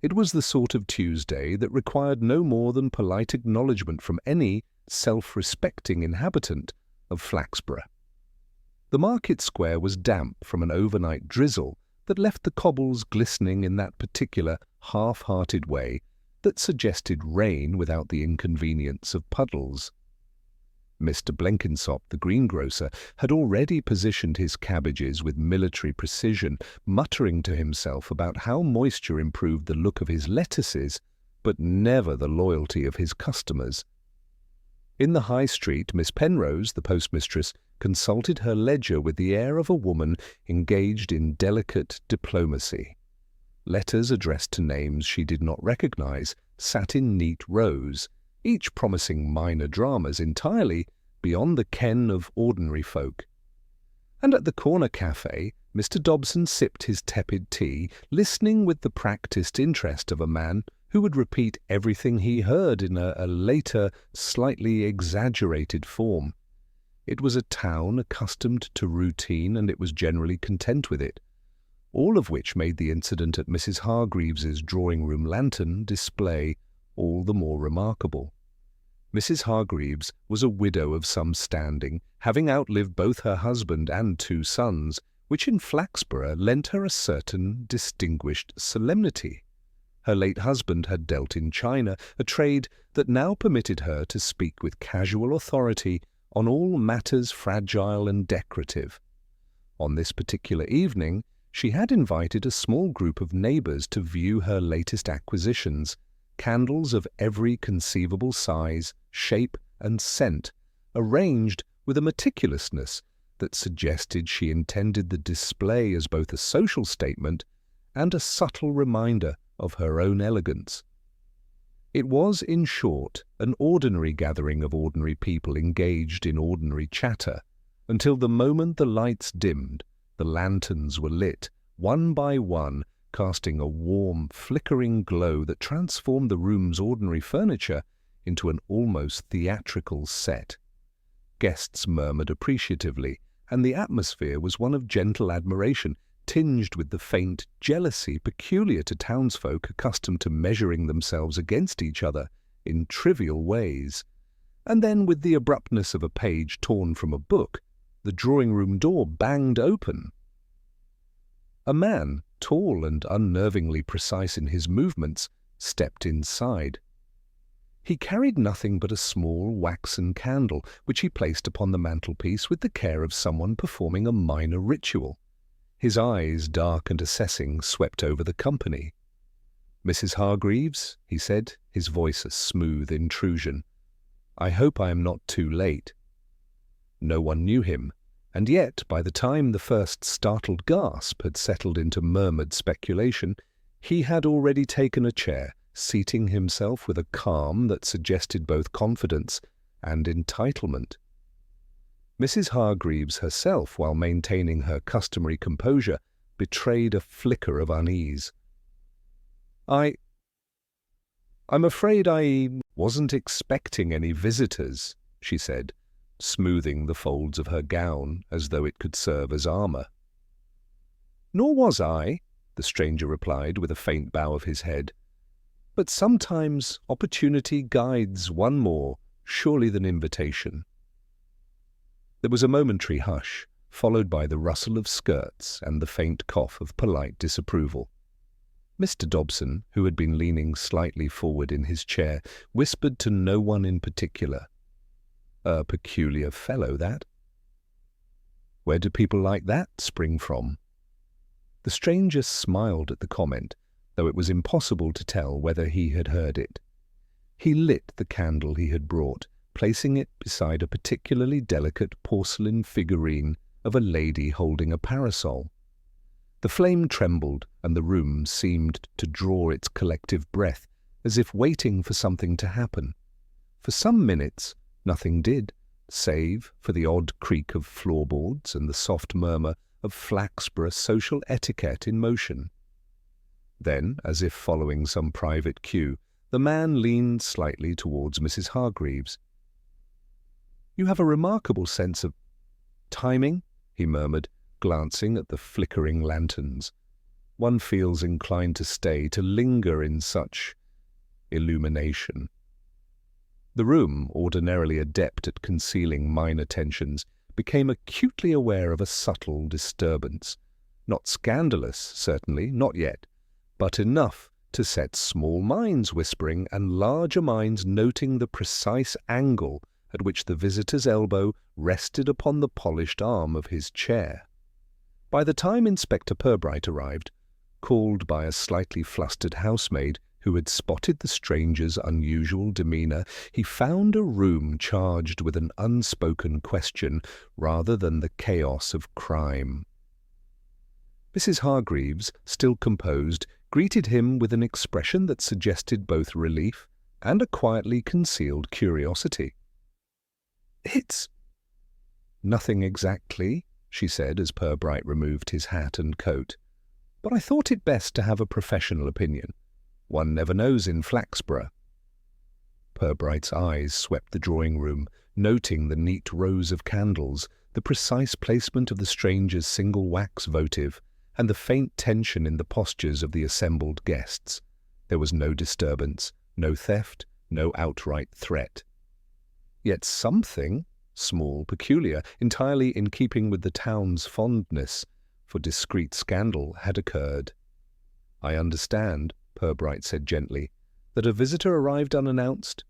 It was the sort of Tuesday that required no more than polite acknowledgment from any self-respecting inhabitant of Flaxborough. The market square was damp from an overnight drizzle that left the cobbles glistening in that particular half-hearted way that suggested rain without the inconvenience of puddles. Mr. Blenkinsop, the greengrocer, had already positioned his cabbages with military precision, muttering to himself about how moisture improved the look of his lettuces, but never the loyalty of his customers. In the High Street, Miss Penrose, the postmistress, consulted her ledger with the air of a woman engaged in delicate diplomacy. Letters addressed to names she did not recognize sat in neat rows, each promising minor dramas entirely beyond the ken of ordinary folk. And at the corner cafe, Mr. Dobson sipped his tepid tea, listening with the practised interest of a man who would repeat everything he heard in a later, slightly exaggerated form. It was a town accustomed to routine, and it was generally content with it, all of which made the incident at Mrs. Hargreaves's drawing-room lantern display all the more remarkable. Mrs. Hargreaves was a widow of some standing, having outlived both her husband and 2 sons, which in Flaxborough lent her a certain distinguished solemnity. Her late husband had dealt in China, a trade that now permitted her to speak with casual authority on all matters fragile and decorative. On this particular evening, she had invited a small group of neighbours to view her latest acquisitions, candles of every conceivable size, shape, and scent, arranged with a meticulousness that suggested she intended the display as both a social statement and a subtle reminder of her own elegance. It was, in short, an ordinary gathering of ordinary people engaged in ordinary chatter, until the moment the lights dimmed, the lanterns were lit, one by one, casting a warm, flickering glow that transformed the room's ordinary furniture into an almost theatrical set. Guests murmured appreciatively, and the atmosphere was one of gentle admiration, tinged with the faint jealousy peculiar to townsfolk accustomed to measuring themselves against each other in trivial ways. And then, with the abruptness of a page torn from a book, the drawing-room door banged open. A man, tall and unnervingly precise in his movements, stepped inside. He carried nothing but a small waxen candle, which he placed upon the mantelpiece with the care of someone performing a minor ritual. His eyes, dark and assessing, swept over the company. "Mrs. Hargreaves," he said, his voice a smooth intrusion, "I hope I am not too late." No one knew him, and yet, by the time the first startled gasp had settled into murmured speculation, he had already taken a chair, seating himself with a calm that suggested both confidence and entitlement. Mrs. Hargreaves herself, while maintaining her customary composure, betrayed a flicker of unease. I'm afraid I wasn't expecting any visitors," she said, smoothing the folds of her gown as though it could serve as armour. "Nor was I," the stranger replied with a faint bow of his head. "But sometimes opportunity guides one more surely than invitation." There was a momentary hush, followed by the rustle of skirts and the faint cough of polite disapproval. Mr. Dobson, who had been leaning slightly forward in his chair, whispered to no one in particular. "A peculiar fellow, that. Where do people like that spring from?" The stranger smiled at the comment, though it was impossible to tell whether he had heard it. He lit the candle he had brought, placing it beside a particularly delicate porcelain figurine of a lady holding a parasol. The flame trembled, and the room seemed to draw its collective breath, as if waiting for something to happen. For some minutes nothing did, save for the odd creak of floorboards and the soft murmur of Flaxborough social etiquette in motion. Then, as if following some private cue, the man leaned slightly towards Mrs. Hargreaves. "You have a remarkable sense of timing," he murmured, glancing at the flickering lanterns. one feels inclined to stay, to linger in such illumination. The room, ordinarily adept at concealing minor tensions, became acutely aware of a subtle disturbance. Not scandalous, certainly, not yet, but enough to set small minds whispering and larger minds noting the precise angle at which the visitor's elbow rested upon the polished arm of his chair. By the time Inspector Purbright arrived, called by a slightly flustered housemaid who had spotted the stranger's unusual demeanour, he found a room charged with an unspoken question rather than the chaos of crime. Mrs. Hargreaves, still composed, greeted him with an expression that suggested both relief and a quietly concealed curiosity. "It's nothing exactly," she said as Purbright removed his hat and coat, "but I thought it best to have a professional opinion. One never knows in Flaxborough." Purbright's eyes swept the drawing-room, noting the neat rows of candles, the precise placement of the stranger's single wax votive, and the faint tension in the postures of the assembled guests. There was no disturbance, no theft, no outright threat. Yet something, small, peculiar, entirely in keeping with the town's fondness for discreet scandal, had occurred. "I understand," Purbright said gently, "that a visitor arrived unannounced?"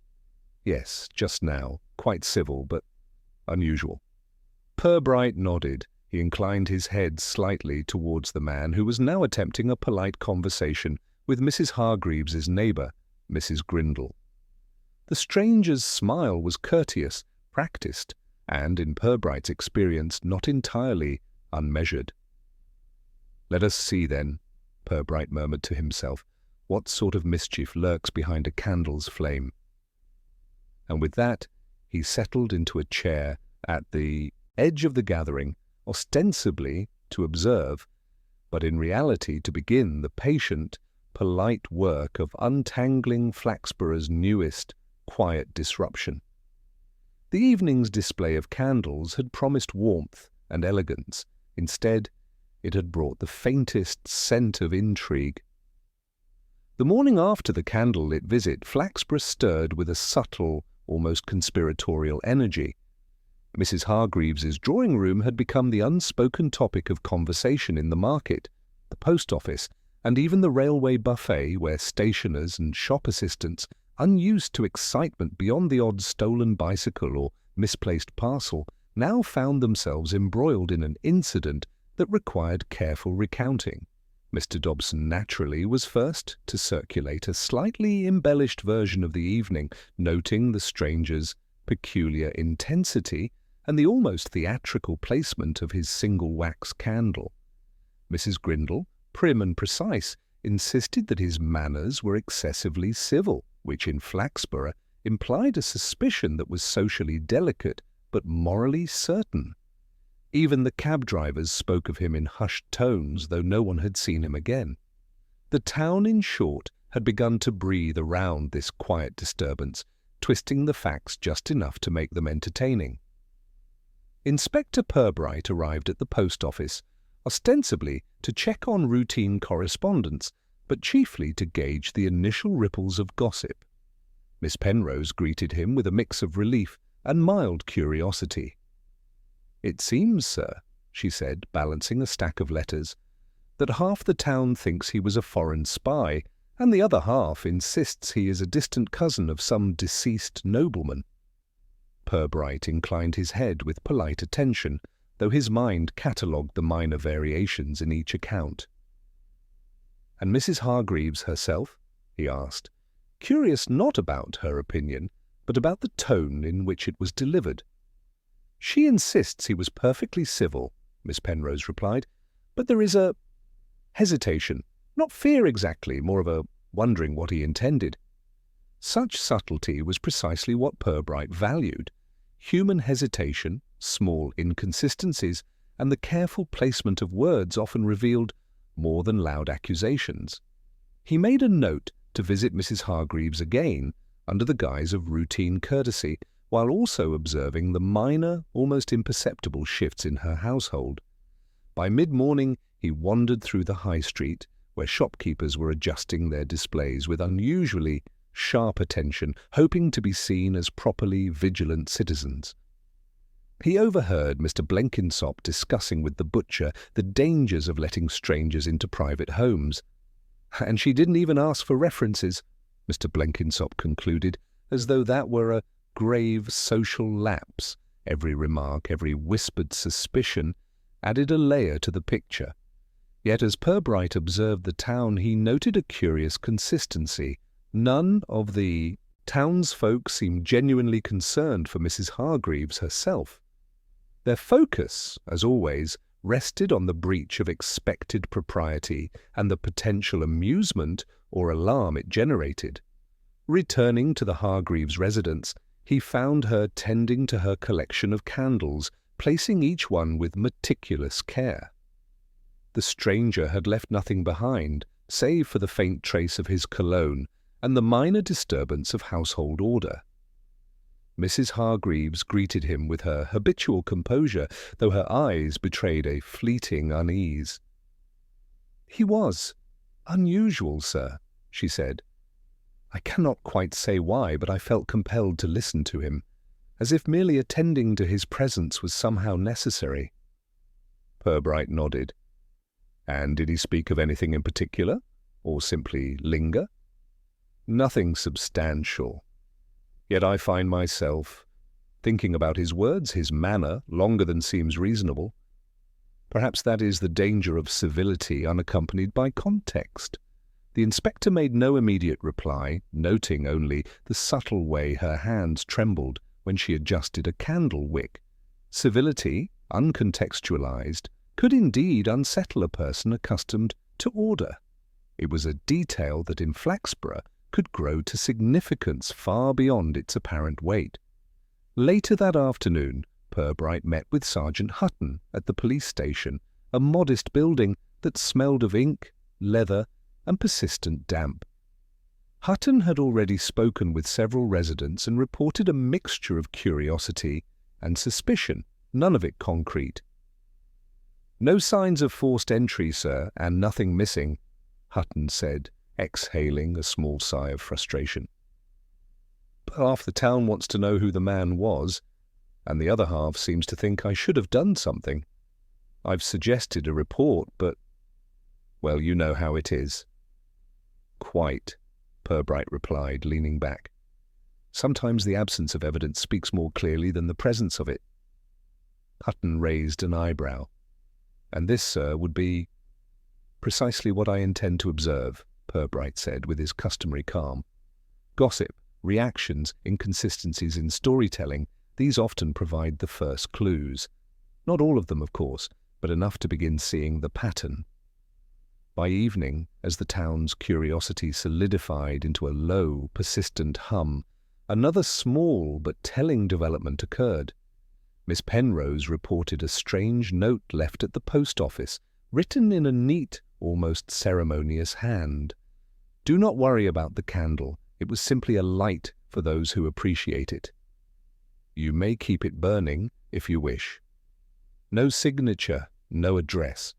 "Yes, just now. Quite civil, but unusual." Purbright nodded. He inclined his head slightly towards the man who was now attempting a polite conversation with Mrs. Hargreaves's neighbour, Mrs. Grindle. The stranger's smile was courteous, practised, and, in Purbright's experience, not entirely unmeasured. "Let us see, then," Purbright murmured to himself, "what sort of mischief lurks behind a candle's flame." And with that, he settled into a chair at the edge of the gathering, ostensibly to observe, but in reality to begin the patient, polite work of untangling Flaxborough's newest, quiet disruption. The evening's display of candles had promised warmth and elegance. Instead, it had brought the faintest scent of intrigue. The morning after the candle-lit visit, Flaxborough stirred with a subtle, almost conspiratorial energy. Mrs. Hargreaves's drawing-room had become the unspoken topic of conversation in the market, the post office, and even the railway buffet, where stationers and shop assistants, unused to excitement beyond the odd stolen bicycle or misplaced parcel, now found themselves embroiled in an incident that required careful recounting. Mr. Dobson naturally was first to circulate a slightly embellished version of the evening, noting the stranger's peculiar intensity and the almost theatrical placement of his single wax candle. Mrs. Grindle, prim and precise, insisted that his manners were excessively civil, which in Flaxborough implied a suspicion that was socially delicate but morally certain. Even the cab drivers spoke of him in hushed tones, though no one had seen him again. The town, in short, had begun to breathe around this quiet disturbance, twisting the facts just enough to make them entertaining. Inspector Purbright arrived at the post office, ostensibly to check on routine correspondence, but chiefly to gauge the initial ripples of gossip. Miss Penrose greeted him with a mix of relief and mild curiosity. "It seems, sir," she said, balancing a stack of letters, "that half the town thinks he was a foreign spy, and the other half insists he is a distant cousin of some deceased nobleman." Purbright inclined his head with polite attention, though his mind catalogued the minor variations in each account. "And Mrs. Hargreaves herself?" he asked, curious not about her opinion, but about the tone in which it was delivered. "She insists he was perfectly civil," Miss Penrose replied, "but there is a hesitation, not fear exactly, more of a wondering what he intended." Such subtlety was precisely what Purbright valued. Human hesitation, small inconsistencies, and the careful placement of words often revealed more than loud accusations. He made a note to visit Mrs. Hargreaves again under the guise of routine courtesy, while also observing the minor, almost imperceptible shifts in her household. By mid-morning he wandered through the high street, where shopkeepers were adjusting their displays with unusually sharp attention, hoping to be seen as properly vigilant citizens. He overheard Mr. Blenkinsop discussing with the butcher the dangers of letting strangers into private homes. "And she didn't even ask for references," Mr. Blenkinsop concluded, as though that were a grave social lapse. Every remark, every whispered suspicion added a layer to the picture. Yet as Purbright observed the town, he noted a curious consistency. None of the townsfolk seemed genuinely concerned for Mrs. Hargreaves herself. Their focus, as always, rested on the breach of expected propriety and the potential amusement or alarm it generated. Returning to the Hargreaves' residence, he found her tending to her collection of candles, placing each one with meticulous care. The stranger had left nothing behind, save for the faint trace of his cologne and the minor disturbance of household order. Mrs. Hargreaves greeted him with her habitual composure, though her eyes betrayed a fleeting unease. "He was unusual, sir," she said. "I cannot quite say why, but I felt compelled to listen to him, as if merely attending to his presence was somehow necessary." Purbright nodded. "And did he speak of anything in particular, or simply linger?" "Nothing substantial. Yet I find myself thinking about his words, his manner, longer than seems reasonable. Perhaps that is the danger of civility unaccompanied by context." The inspector made no immediate reply, noting only the subtle way her hands trembled when she adjusted a candle wick. Civility, uncontextualized, could indeed unsettle a person accustomed to order. It was a detail that in Flaxborough could grow to significance far beyond its apparent weight. Later that afternoon, Purbright met with Sergeant Hutton at the police station, a modest building that smelled of ink, leather, and persistent damp. Hutton had already spoken with several residents and reported a mixture of curiosity and suspicion, none of it concrete. "No signs of forced entry, sir, and nothing missing," Hutton said, exhaling a small sigh of frustration. "But half the town wants to know who the man was, and the other half seems to think I should have done something. I've suggested a report, but, well, you know how it is." "Quite," Purbright replied, leaning back. "Sometimes the absence of evidence speaks more clearly than the presence of it." Hutton raised an eyebrow. "And this, sir, would be precisely what I intend to observe," Purbright said with his customary calm. "Gossip, reactions, inconsistencies in storytelling, these often provide the first clues. Not all of them, of course, but enough to begin seeing the pattern." By evening, as the town's curiosity solidified into a low, persistent hum, another small but telling development occurred. Miss Penrose reported a strange note left at the post office, written in a neat, almost ceremonious hand. "Do not worry about the candle. It was simply a light for those who appreciate it. You may keep it burning if you wish." No signature, no address.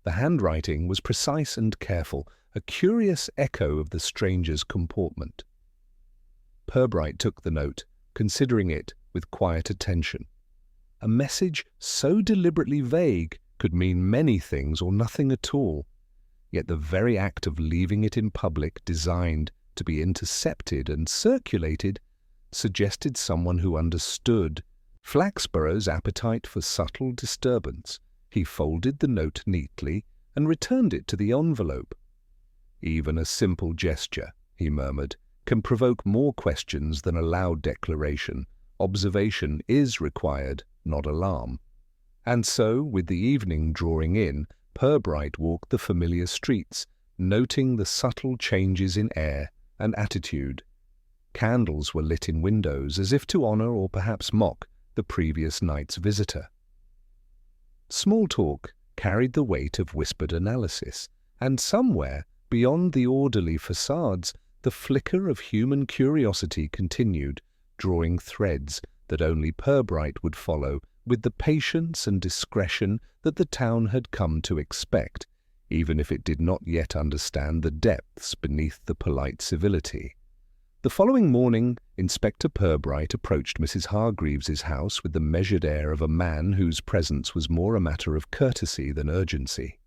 The handwriting was precise and careful, a curious echo of the stranger's comportment. Purbright took the note, considering it with quiet attention. A message so deliberately vague could mean many things or nothing at all. Yet the very act of leaving it in public, designed to be intercepted and circulated, suggested someone who understood Flaxborough's appetite for subtle disturbance. He folded the note neatly and returned it to the envelope. "Even a simple gesture," he murmured, "can provoke more questions than a loud declaration. Observation is required, not alarm." And so, with the evening drawing in, Purbright walked the familiar streets, noting the subtle changes in air and attitude. Candles were lit in windows, as if to honor or perhaps mock the previous night's visitor. Small talk carried the weight of whispered analysis, and somewhere, beyond the orderly facades, the flicker of human curiosity continued, drawing threads that only Purbright would follow with the patience and discretion that the town had come to expect, even if it did not yet understand the depths beneath the polite civility. The following morning, Inspector Purbright approached Mrs. Hargreaves's house with the measured air of a man whose presence was more a matter of courtesy than urgency.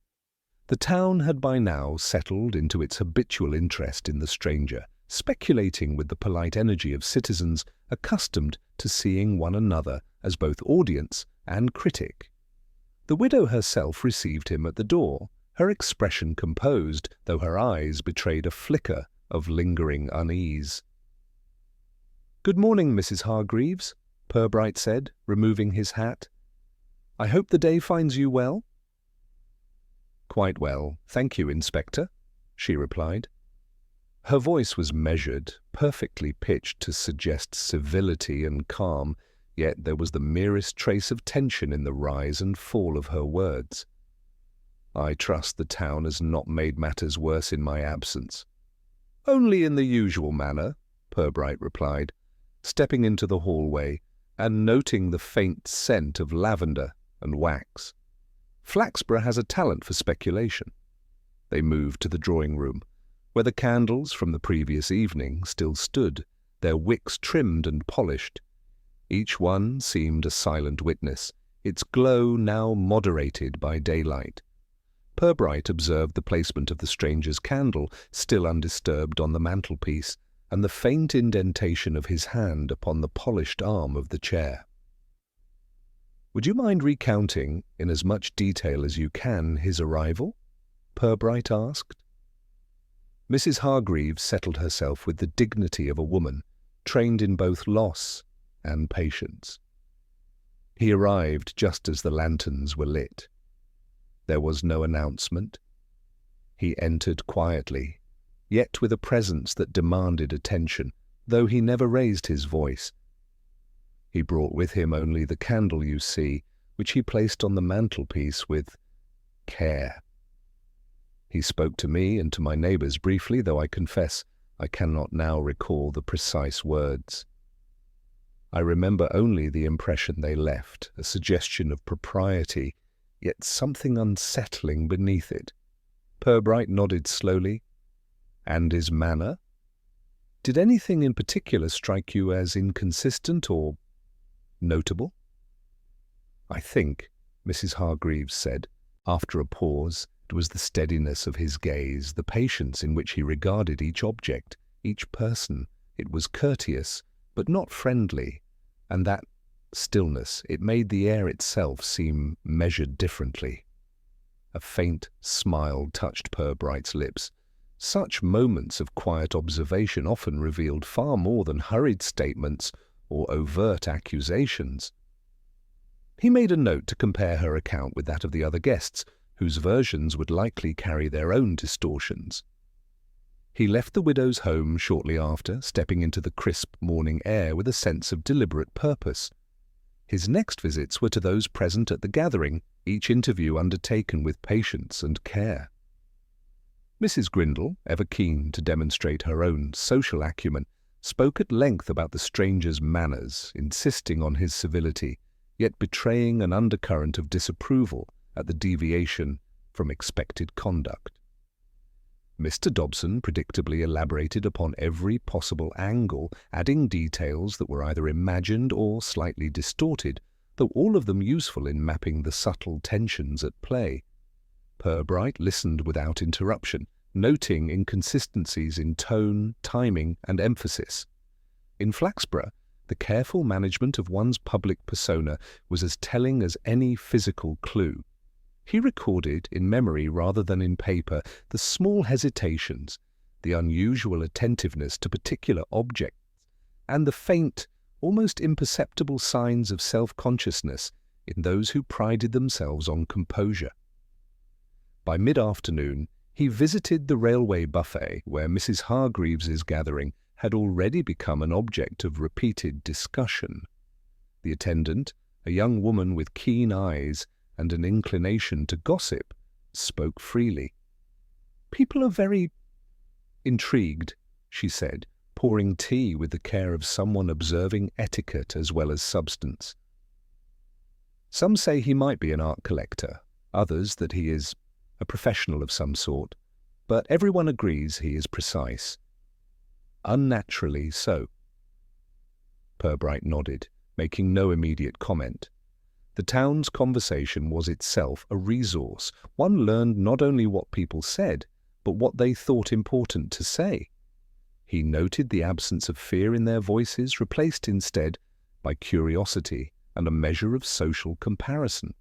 The town had by now settled into its habitual interest in the stranger, speculating with the polite energy of citizens accustomed to seeing one another as both audience and critic. The widow herself received him at the door, her expression composed, though her eyes betrayed a flicker of lingering unease. "Good morning, Mrs. Hargreaves," Purbright said, removing his hat. "I hope the day finds you well?" "Quite well, thank you, Inspector," she replied. Her voice was measured, perfectly pitched to suggest civility and calm, yet there was the merest trace of tension in the rise and fall of her words. "I trust the town has not made matters worse in my absence." "Only in the usual manner," Purbright replied, stepping into the hallway and noting the faint scent of lavender and wax. "Flaxborough has a talent for speculation." They moved to the drawing-room, where the candles from the previous evening still stood, their wicks trimmed and polished. Each one seemed a silent witness, its glow now moderated by daylight. Purbright observed the placement of the stranger's candle, still undisturbed, on the mantelpiece, and the faint indentation of his hand upon the polished arm of the chair. "Would you mind recounting, in as much detail as you can, his arrival?" Purbright asked. Mrs. Hargreaves settled herself with the dignity of a woman, trained in both loss and patience. He arrived just as the lanterns were lit. There was no announcement. He entered quietly, yet with a presence that demanded attention, though he never raised his voice. He brought with him only the candle you see, which he placed on the mantelpiece with care. He spoke to me and to my neighbours briefly, though I confess I cannot now recall the precise words. I remember only the impression they left, a suggestion of propriety, yet something unsettling beneath it. Purbright nodded slowly. "And his manner? Did anything in particular strike you as inconsistent or notable?" "I think," Mrs. Hargreaves said, after a pause, it was the steadiness of his gaze, the patience in which he regarded each object, each person. It was courteous, but not friendly, and that stillness, it made the air itself seem measured differently. A faint smile touched Purbright's lips. Such moments of quiet observation often revealed far more than hurried statements or overt accusations. He made a note to compare her account with that of the other guests, whose versions would likely carry their own distortions. He left the widow's home shortly after, stepping into the crisp morning air with a sense of deliberate purpose. His next visits were to those present at the gathering, each interview undertaken with patience and care. Mrs. Grindle, ever keen to demonstrate her own social acumen, spoke at length about the stranger's manners, insisting on his civility, yet betraying an undercurrent of disapproval at the deviation from expected conduct. Mr. Dobson predictably elaborated upon every possible angle, adding details that were either imagined or slightly distorted, though all of them useful in mapping the subtle tensions at play. Purbright listened without interruption, noting inconsistencies in tone, timing, and emphasis. In Flaxborough, the careful management of one's public persona was as telling as any physical clue. He recorded in memory rather than in paper the small hesitations, the unusual attentiveness to particular objects, and the faint, almost imperceptible signs of self-consciousness in those who prided themselves on composure. By mid-afternoon, he visited the railway buffet where Mrs. Hargreaves's gathering had already become an object of repeated discussion. The attendant, a young woman with keen eyes and an inclination to gossip, spoke freely. "People are very intrigued," she said, pouring tea with the care of someone observing etiquette as well as substance. "Some say he might be an art collector, others that he is a professional of some sort, but everyone agrees he is precise. Unnaturally so. Purbright nodded, making no immediate comment. The town's conversation was itself a resource. One learned not only what people said, but what they thought important to say. He noted the absence of fear in their voices, replaced instead by curiosity and a measure of social comparison.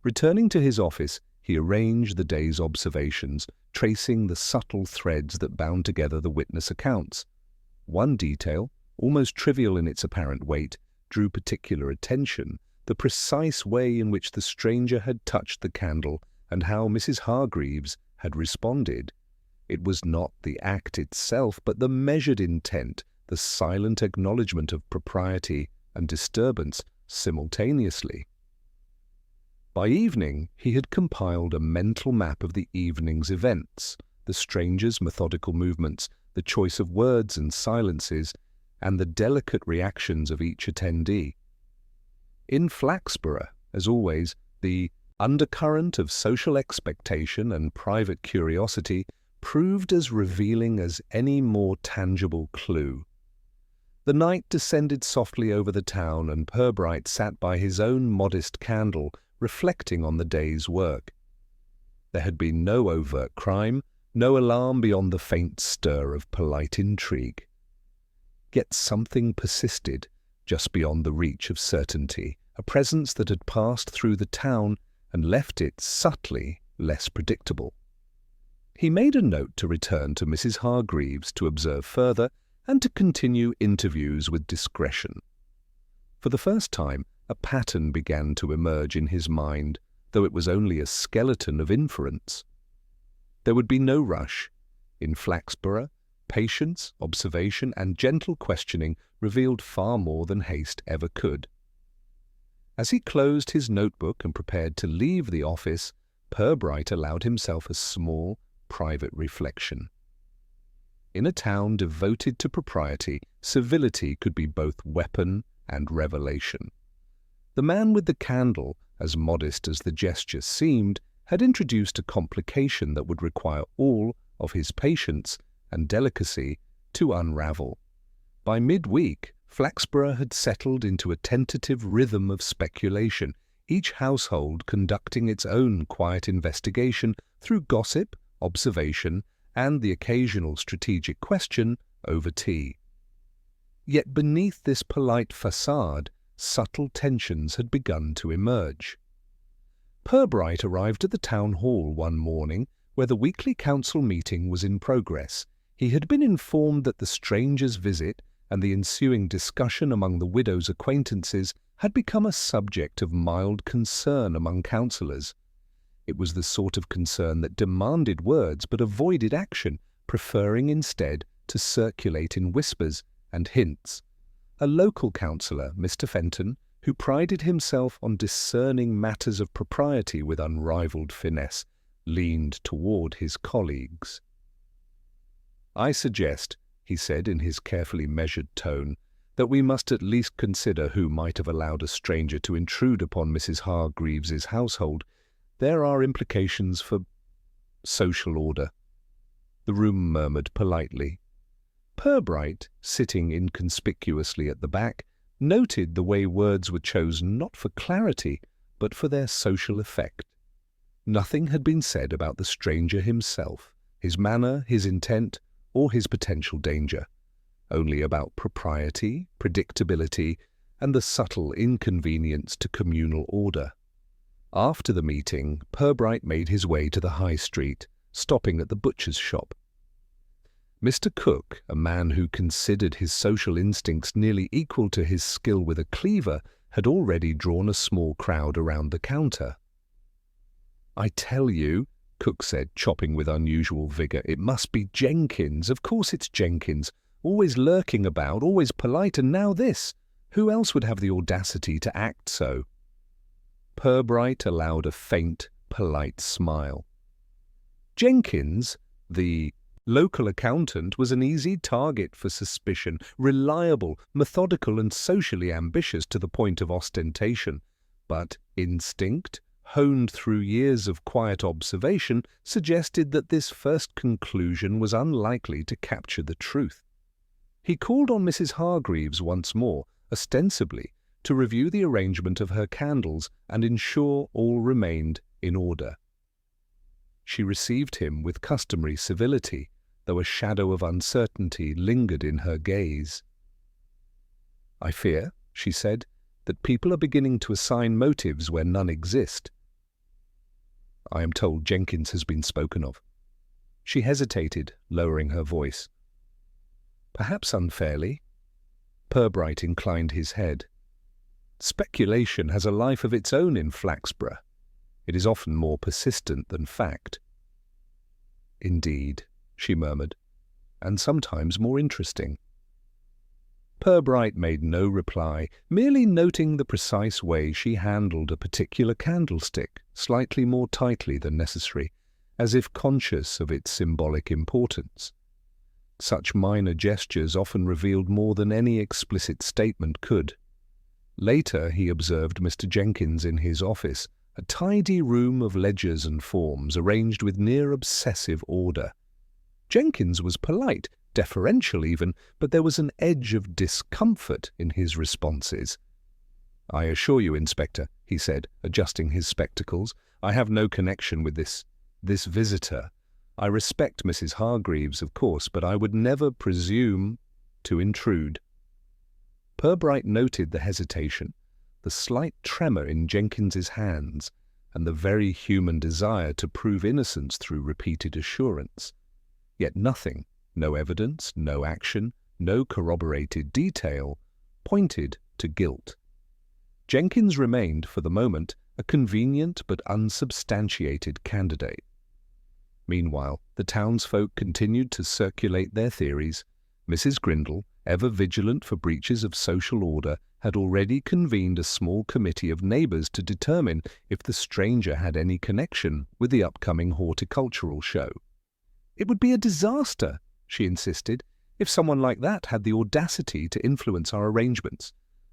Returning to his office, he arranged the day's observations, tracing the subtle threads that bound together the witness accounts. One detail, almost trivial in its apparent weight, drew particular attention: the precise way in which the stranger had touched the candle and how Mrs. Hargreaves had responded. It was not the act itself, but the measured intent, the silent acknowledgement of propriety and disturbance simultaneously. By evening, he had compiled a mental map of the evening's events, the stranger's methodical movements, the choice of words and silences, and the delicate reactions of each attendee. In Flaxborough, as always, the undercurrent of social expectation and private curiosity proved as revealing as any more tangible clue. The night descended softly over the town, and Purbright sat by his own modest candle, reflecting on the day's work. There had been no overt crime, no alarm beyond the faint stir of polite intrigue. Yet something persisted, just beyond the reach of certainty, a presence that had passed through the town and left it subtly less predictable. He made a note to return to Mrs. Hargreaves to observe further and to continue interviews with discretion. For the first time, a pattern began to emerge in his mind, though it was only a skeleton of inference. There would be no rush. In Flaxborough, patience, observation, and gentle questioning revealed far more than haste ever could. As he closed his notebook and prepared to leave the office, Purbright allowed himself a small, private reflection. In a town devoted to propriety, civility could be both weapon and revelation. The man with the candle, as modest as the gesture seemed, had introduced a complication that would require all of his patience and delicacy to unravel. By midweek, Flaxborough had settled into a tentative rhythm of speculation, each household conducting its own quiet investigation through gossip, observation, and the occasional strategic question over tea. Yet beneath this polite facade, subtle tensions had begun to emerge. Purbright arrived at the town hall one morning where the weekly council meeting was in progress. He had been informed that the stranger's visit and the ensuing discussion among the widow's acquaintances had become a subject of mild concern among councillors. It was the sort of concern that demanded words but avoided action, preferring instead to circulate in whispers and hints. A local councillor, Mr. Fenton, who prided himself on discerning matters of propriety with unrivalled finesse, leaned toward his colleagues. "I suggest," he said in his carefully measured tone, "that we must at least consider who might have allowed a stranger to intrude upon Mrs. Hargreaves's household. There are implications for social order." The room murmured politely. Purbright, sitting inconspicuously at the back, noted the way words were chosen not for clarity, but for their social effect. Nothing had been said about the stranger himself, his manner, his intent, or his potential danger, only about propriety, predictability, and the subtle inconvenience to communal order. After the meeting, Purbright made his way to the High Street, stopping at the butcher's shop. Mr. Cook, a man who considered his social instincts nearly equal to his skill with a cleaver, had already drawn a small crowd around the counter. "I tell you," Cook said, chopping with unusual vigour, "it must be Jenkins. Of course it's Jenkins. Always lurking about, always polite, and now this. Who else would have the audacity to act so?" Purbright allowed a faint, polite smile. Jenkins, the local accountant, was an easy target for suspicion, reliable, methodical, and socially ambitious to the point of ostentation. But instinct, honed through years of quiet observation, suggested that this first conclusion was unlikely to capture the truth. He called on Mrs. Hargreaves once more, ostensibly to review the arrangement of her candles and ensure all remained in order. She received him with customary civility, though a shadow of uncertainty lingered in her gaze. "I fear," she said, "that people are beginning to assign motives where none exist." "I am told Jenkins has been spoken of." She hesitated, lowering her voice. "Perhaps unfairly." Purbright inclined his head. "Speculation has a life of its own in Flaxborough. It is often more persistent than fact." "Indeed," she murmured, "and sometimes more interesting." Purbright made no reply, merely noting the precise way she handled a particular candlestick, slightly more tightly than necessary, as if conscious of its symbolic importance. Such minor gestures often revealed more than any explicit statement could. Later he observed Mr. Jenkins in his office, a tidy room of ledgers and forms arranged with near-obsessive order. Jenkins was polite, deferential even, but there was an edge of discomfort in his responses. "I assure you, Inspector," he said, adjusting his spectacles, "I have no connection with this visitor. I respect Mrs. Hargreaves, of course, but I would never presume to intrude." Purbright noted the hesitation, the slight tremor in Jenkins's hands, and the very human desire to prove innocence through repeated assurance. Yet nothing, no evidence, no action, no corroborated detail, pointed to guilt. Jenkins remained, for the moment, a convenient but unsubstantiated candidate. Meanwhile, the townsfolk continued to circulate their theories. Mrs. Grindle, ever vigilant for breaches of social order, had already convened a small committee of neighbours to determine if the stranger had any connection with the upcoming horticultural show. "It would be a disaster," she insisted, "if someone like that had the audacity to influence our arrangements.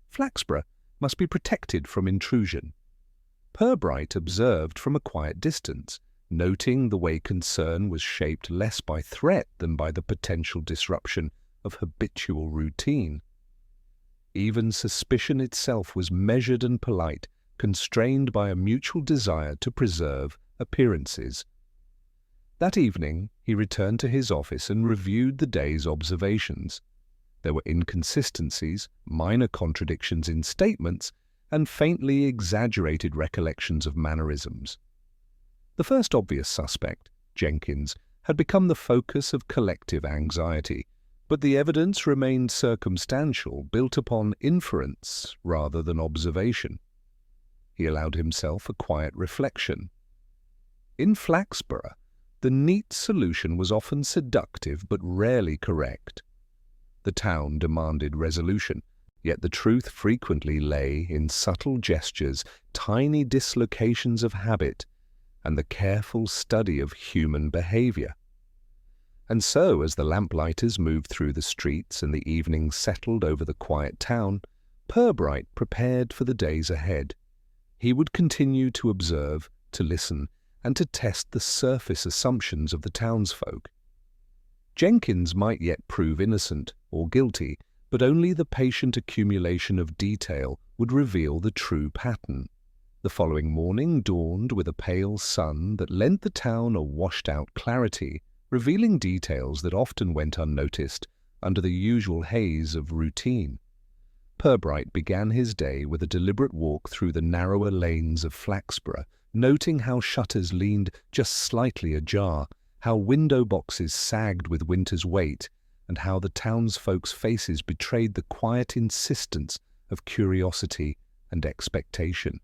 Flaxborough must be protected from intrusion." Purbright observed from a quiet distance, noting the way concern was shaped less by threat than by the potential disruption of habitual routine. Even suspicion itself was measured and polite, constrained by a mutual desire to preserve appearances. That evening he returned to his office and reviewed the day's observations. There were inconsistencies, minor contradictions in statements, and faintly exaggerated recollections of mannerisms. The first obvious suspect, Jenkins, had become the focus of collective anxiety, but the evidence remained circumstantial, built upon inference rather than observation. He allowed himself a quiet reflection. In Flaxborough, the neat solution was often seductive but rarely correct. The town demanded resolution, yet the truth frequently lay in subtle gestures, tiny dislocations of habit, and the careful study of human behaviour. And so, as the lamplighters moved through the streets and the evening settled over the quiet town, Purbright prepared for the days ahead. He would continue to observe, to listen, and to test the surface assumptions of the townsfolk. Jenkins might yet prove innocent or guilty, but only the patient accumulation of detail would reveal the true pattern. The following morning dawned with a pale sun that lent the town a washed-out clarity, revealing details that often went unnoticed under the usual haze of routine. Purbright began his day with a deliberate walk through the narrower lanes of Flaxborough, noting how shutters leaned just slightly ajar, how window boxes sagged with winter's weight, and how the townsfolk's faces betrayed the quiet insistence of curiosity and expectation.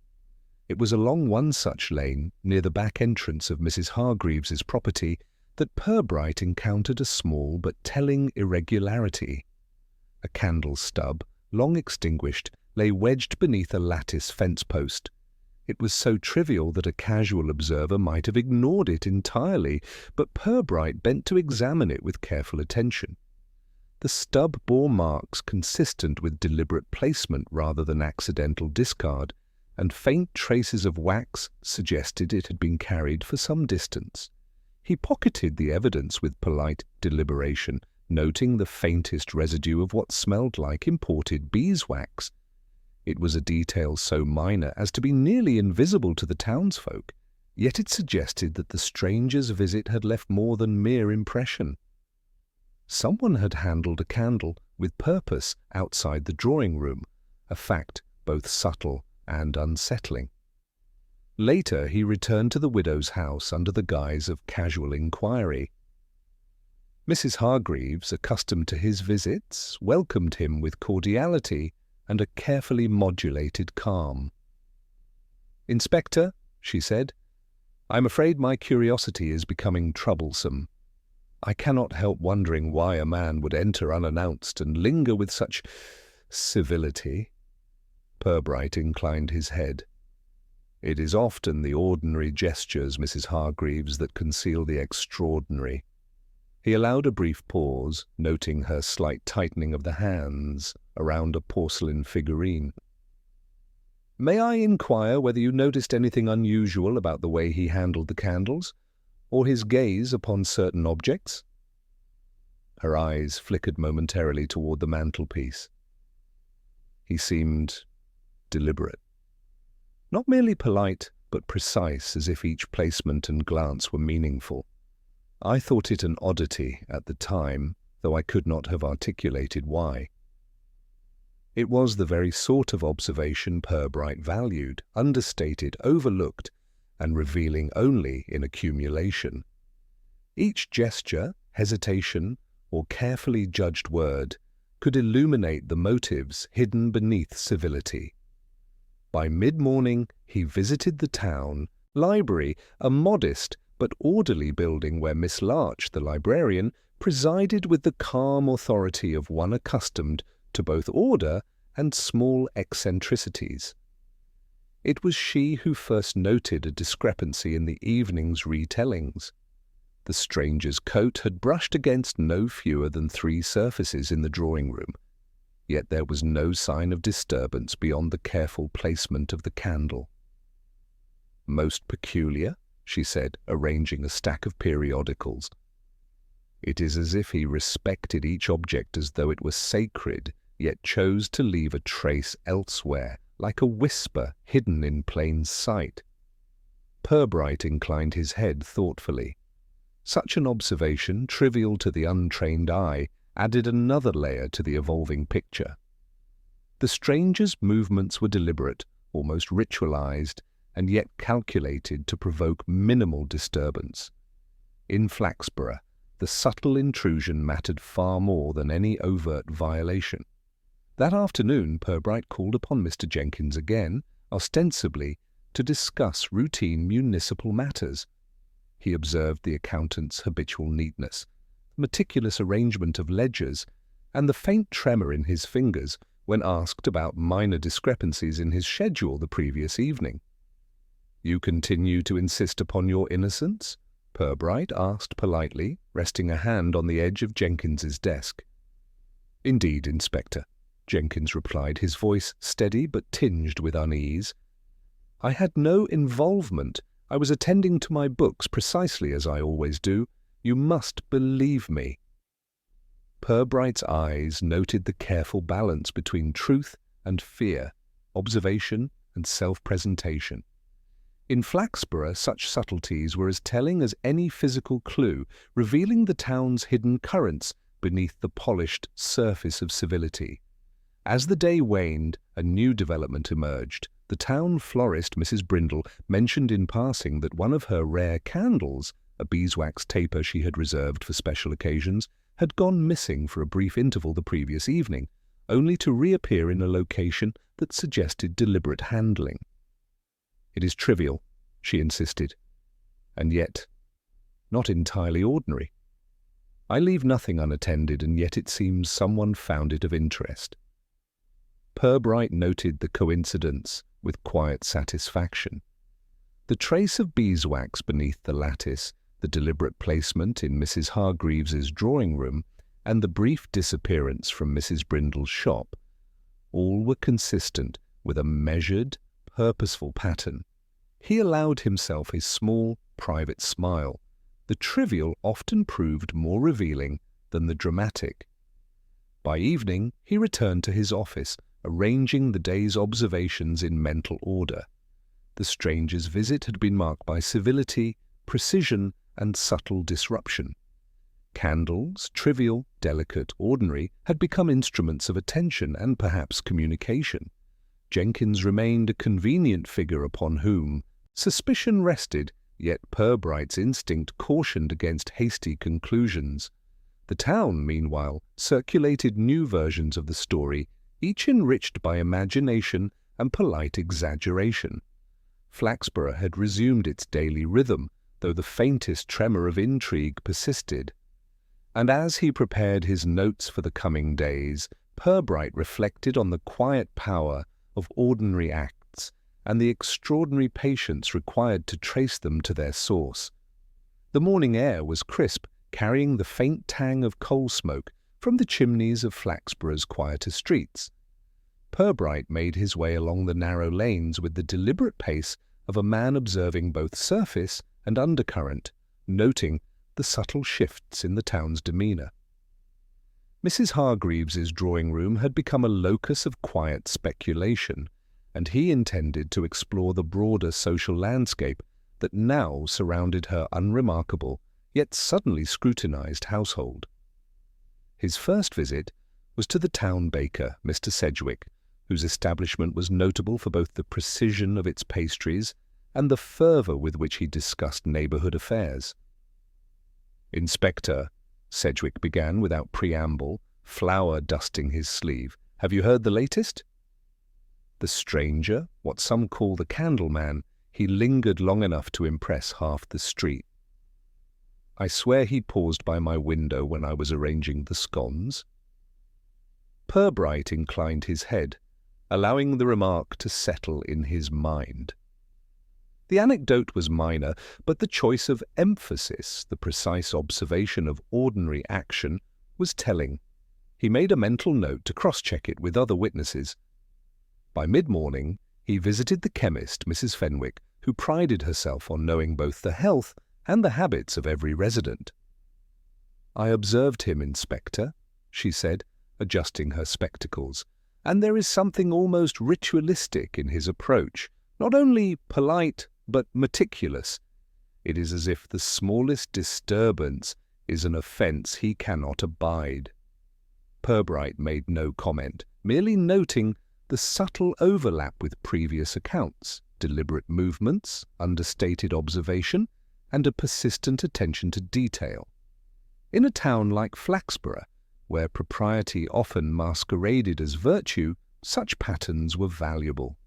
It was along one such lane, near the back entrance of Mrs. Hargreaves's property, that Purbright encountered a small but telling irregularity. A candle stub, long extinguished, lay wedged beneath a lattice fence post. It was so trivial that a casual observer might have ignored it entirely, but Purbright bent to examine it with careful attention. The stub bore marks consistent with deliberate placement rather than accidental discard, and faint traces of wax suggested it had been carried for some distance. He pocketed the evidence with polite deliberation, noting the faintest residue of what smelled like imported beeswax. It was a detail so minor as to be nearly invisible to the townsfolk, yet it suggested that the stranger's visit had left more than mere impression. Someone had handled a candle with purpose outside the drawing-room, a fact both subtle and unsettling. Later he returned to the widow's house under the guise of casual inquiry. Mrs. Hargreaves, accustomed to his visits, welcomed him with cordiality and a carefully modulated calm. "Inspector," she said, "I'm afraid my curiosity is becoming troublesome. I cannot help wondering why a man would enter unannounced and linger with such civility." Purbright inclined his head. "It is often the ordinary gestures, Mrs. Hargreaves, that conceal the extraordinary." He allowed a brief pause, noting her slight tightening of the hands around a porcelain figurine. "May I inquire whether you noticed anything unusual about the way he handled the candles, or his gaze upon certain objects?" Her eyes flickered momentarily toward the mantelpiece. He seemed deliberate. Not merely polite, but precise, as if each placement and glance were meaningful. I thought it an oddity at the time, though I could not have articulated why. It was the very sort of observation Purbright valued, understated, overlooked, and revealing only in accumulation. Each gesture, hesitation, or carefully judged word could illuminate the motives hidden beneath civility. By mid-morning he visited the town library, a modest but orderly building where Miss Larch, the librarian, presided with the calm authority of one accustomed to both order and small eccentricities. It was she who first noted a discrepancy in the evening's retellings. The stranger's coat had brushed against no fewer than 3 surfaces in the drawing-room, yet there was no sign of disturbance beyond the careful placement of the candle. "Most peculiar," she said, arranging a stack of periodicals. "It is as if he respected each object as though it were sacred, yet chose to leave a trace elsewhere, like a whisper hidden in plain sight." Purbright inclined his head thoughtfully. Such an observation, trivial to the untrained eye, added another layer to the evolving picture. The stranger's movements were deliberate, almost ritualized, and yet calculated to provoke minimal disturbance. In Flaxborough, the subtle intrusion mattered far more than any overt violation. That afternoon, Purbright called upon Mr. Jenkins again, ostensibly to discuss routine municipal matters. He observed the accountant's habitual neatness, meticulous arrangement of ledgers, and the faint tremor in his fingers when asked about minor discrepancies in his schedule the previous evening. "You continue to insist upon your innocence?" Purbright asked politely, resting a hand on the edge of Jenkins's desk. "Indeed, Inspector," Jenkins replied, his voice steady but tinged with unease. "I had no involvement. I was attending to my books precisely as I always do. You must believe me." Purbright's eyes noted the careful balance between truth and fear, observation and self-presentation. In Flaxborough, such subtleties were as telling as any physical clue, revealing the town's hidden currents beneath the polished surface of civility. As the day waned, a new development emerged. The town florist, Mrs. Brindle, mentioned in passing that one of her rare candles, a beeswax taper she had reserved for special occasions, had gone missing for a brief interval the previous evening, only to reappear in a location that suggested deliberate handling. "It is trivial," she insisted, "and yet not entirely ordinary. I leave nothing unattended, and yet it seems someone found it of interest." Purbright noted the coincidence with quiet satisfaction. The trace of beeswax beneath the lattice, the deliberate placement in Mrs. Hargreaves's drawing-room, and the brief disappearance from Mrs. Brindle's shop, all were consistent with a measured, purposeful pattern. He allowed himself a small, private smile. The trivial often proved more revealing than the dramatic. By evening, he returned to his office, arranging the day's observations in mental order. The stranger's visit had been marked by civility, precision, and subtle disruption. Candles, trivial, delicate, ordinary, had become instruments of attention and perhaps communication. Jenkins remained a convenient figure upon whom suspicion rested, yet Purbright's instinct cautioned against hasty conclusions. The town, meanwhile, circulated new versions of the story, each enriched by imagination and polite exaggeration. Flaxborough had resumed its daily rhythm, though the faintest tremor of intrigue persisted. And as he prepared his notes for the coming days, Purbright reflected on the quiet power of ordinary acts and the extraordinary patience required to trace them to their source. The morning air was crisp, carrying the faint tang of coal smoke from the chimneys of Flaxborough's quieter streets. Purbright made his way along the narrow lanes with the deliberate pace of a man observing both surface and undercurrent, noting the subtle shifts in the town's demeanour. Mrs. Hargreaves's drawing-room had become a locus of quiet speculation, and he intended to explore the broader social landscape that now surrounded her unremarkable, yet suddenly scrutinized household. His first visit was to the town baker, Mr. Sedgwick, whose establishment was notable for both the precision of its pastries and the fervour with which he discussed neighbourhood affairs. "Inspector," Sedgwick began without preamble, flour dusting his sleeve, "have you heard the latest?" The stranger, what some call the candleman, he lingered long enough to impress half the street. "I swear he paused by my window when I was arranging the scones." Purbright inclined his head, allowing the remark to settle in his mind. The anecdote was minor, but the choice of emphasis, the precise observation of ordinary action, was telling. He made a mental note to cross-check it with other witnesses. By mid-morning, he visited the chemist, Mrs. Fenwick, who prided herself on knowing both the health and the habits of every resident. "I observed him, Inspector," she said, adjusting her spectacles, "and there is something almost ritualistic in his approach, not only polite but meticulous. It is as if the smallest disturbance is an offence he cannot abide." Purbright made no comment, merely noting the subtle overlap with previous accounts, deliberate movements, understated observation, and a persistent attention to detail. In a town like Flaxborough, where propriety often masqueraded as virtue, such patterns were valuable.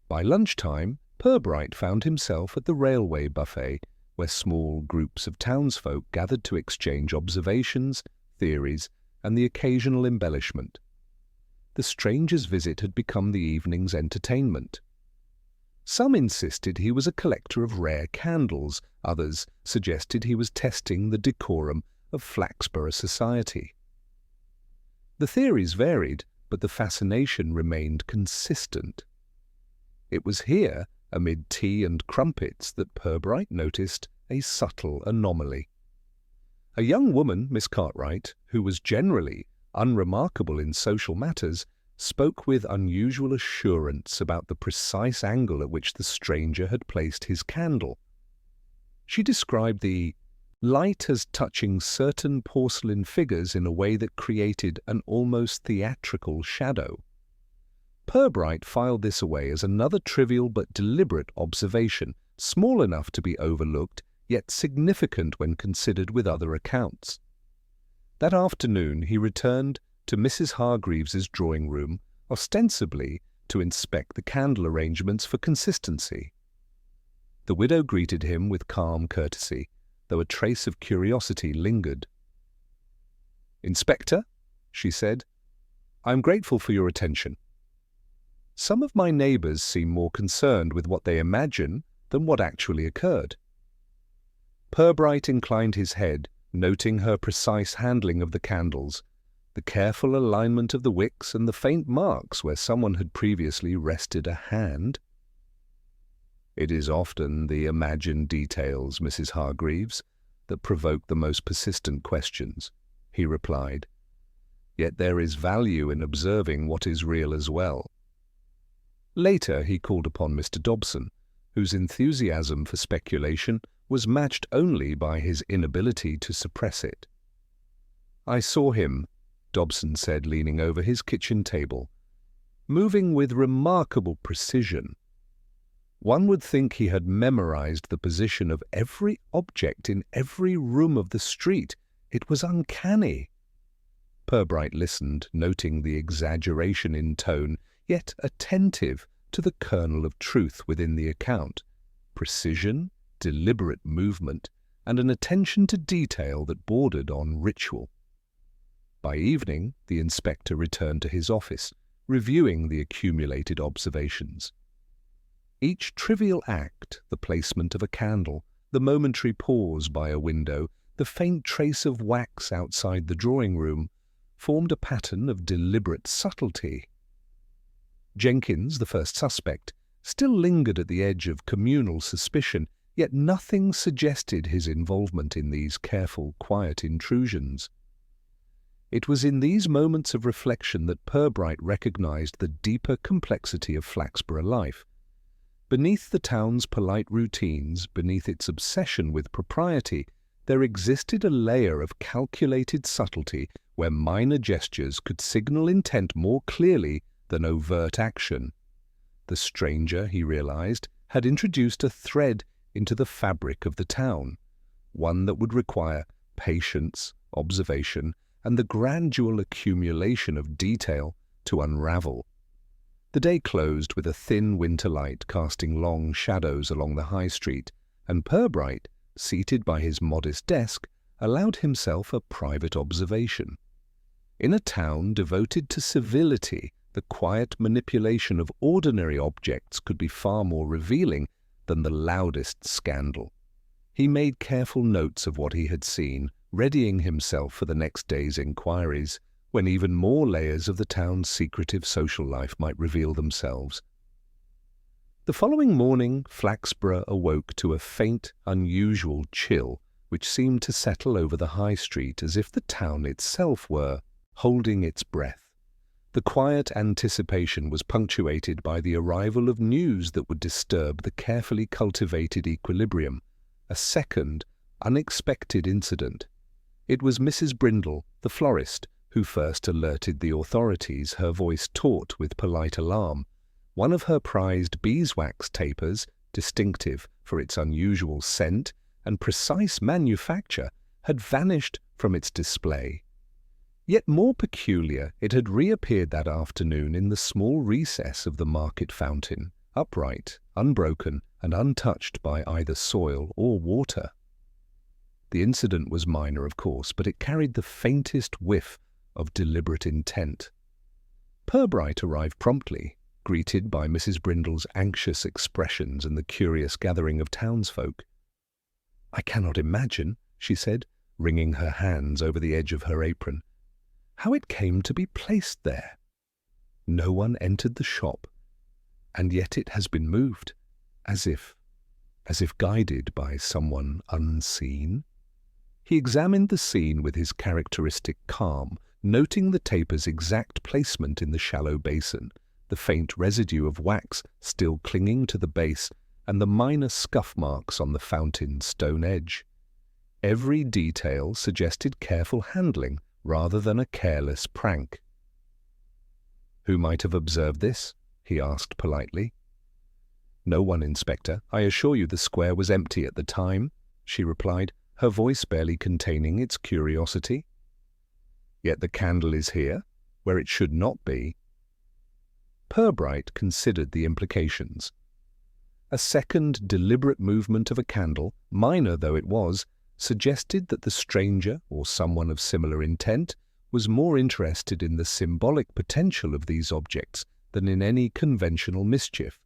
By lunchtime, Purbright found himself at the railway buffet, where small groups of townsfolk gathered to exchange observations, theories, and the occasional embellishment. The stranger's visit had become the evening's entertainment. Some insisted he was a collector of rare candles, others suggested he was testing the decorum of Flaxborough society. The theories varied, but the fascination remained consistent. It was here, amid tea and crumpets, that Purbright noticed a subtle anomaly. A young woman, Miss Cartwright, who was generally unremarkable in social matters, spoke with unusual assurance about the precise angle at which the stranger had placed his candle. She described the light as touching certain porcelain figures in a way that created an almost theatrical shadow. Purbright filed this away as another trivial but deliberate observation, small enough to be overlooked, yet significant when considered with other accounts. That afternoon he returned to Mrs. Hargreaves's drawing-room, ostensibly to inspect the candle arrangements for consistency. The widow greeted him with calm courtesy, though a trace of curiosity lingered. "Inspector," she said, "I am grateful for your attention. Some of my neighbours seem more concerned with what they imagine than what actually occurred." Purbright inclined his head, noting her precise handling of the candles, the careful alignment of the wicks and the faint marks where someone had previously rested a hand. "It is often the imagined details, Mrs. Hargreaves, that provoke the most persistent questions," he replied. "Yet there is value in observing what is real as well." Later he called upon Mr. Dobson, whose enthusiasm for speculation was matched only by his inability to suppress it. "I saw him," Dobson said, leaning over his kitchen table, "moving with remarkable precision. One would think he had memorized the position of every object in every room of the street. It was uncanny." Purbright listened, noting the exaggeration in tone, yet attentive to the kernel of truth within the account: precision, deliberate movement, and an attention to detail that bordered on ritual. By evening, the inspector returned to his office, reviewing the accumulated observations. Each trivial act, the placement of a candle, the momentary pause by a window, the faint trace of wax outside the drawing-room, formed a pattern of deliberate subtlety. Jenkins, the first suspect, still lingered at the edge of communal suspicion, yet nothing suggested his involvement in these careful, quiet intrusions. It was in these moments of reflection that Purbright recognized the deeper complexity of Flaxborough life. Beneath the town's polite routines, beneath its obsession with propriety, there existed a layer of calculated subtlety where minor gestures could signal intent more clearly than overt action. The stranger, he realized, had introduced a thread into the fabric of the town, one that would require patience, observation, and the gradual accumulation of detail to unravel. The day closed with a thin winter light casting long shadows along the high street, and Purbright, seated by his modest desk, allowed himself a private observation. In a town devoted to civility, the quiet manipulation of ordinary objects could be far more revealing than the loudest scandal. He made careful notes of what he had seen, readying himself for the next day's inquiries, when even more layers of the town's secretive social life might reveal themselves. The following morning, Flaxborough awoke to a faint, unusual chill which seemed to settle over the high street as if the town itself were holding its breath. The quiet anticipation was punctuated by the arrival of news that would disturb the carefully cultivated equilibrium, a second, unexpected incident. It was Mrs. Brindle, the florist, who first alerted the authorities, her voice taut with polite alarm. One of her prized beeswax tapers, distinctive for its unusual scent and precise manufacture, had vanished from its display. Yet more peculiar, it had reappeared that afternoon in the small recess of the market fountain, upright, unbroken, and untouched by either soil or water. The incident was minor, of course, but it carried the faintest whiff of deliberate intent. Purbright arrived promptly, greeted by Mrs. Brindle's anxious expressions and the curious gathering of townsfolk. "I cannot imagine," she said, wringing her hands over the edge of her apron, "how it came to be placed there. No one entered the shop, and yet it has been moved, as if guided by someone unseen." He examined the scene with his characteristic calm, noting the taper's exact placement in the shallow basin, the faint residue of wax still clinging to the base, and the minor scuff marks on the fountain's stone edge. Every detail suggested careful handling rather than a careless prank. "Who might have observed this?" he asked politely. "No one, Inspector. I assure you the square was empty at the time," she replied, her voice barely containing its curiosity. "Yet the candle is here, where it should not be." Purbright considered the implications. A second deliberate movement of a candle, minor though it was, suggested that the stranger, or someone of similar intent, was more interested in the symbolic potential of these objects than in any conventional mischief.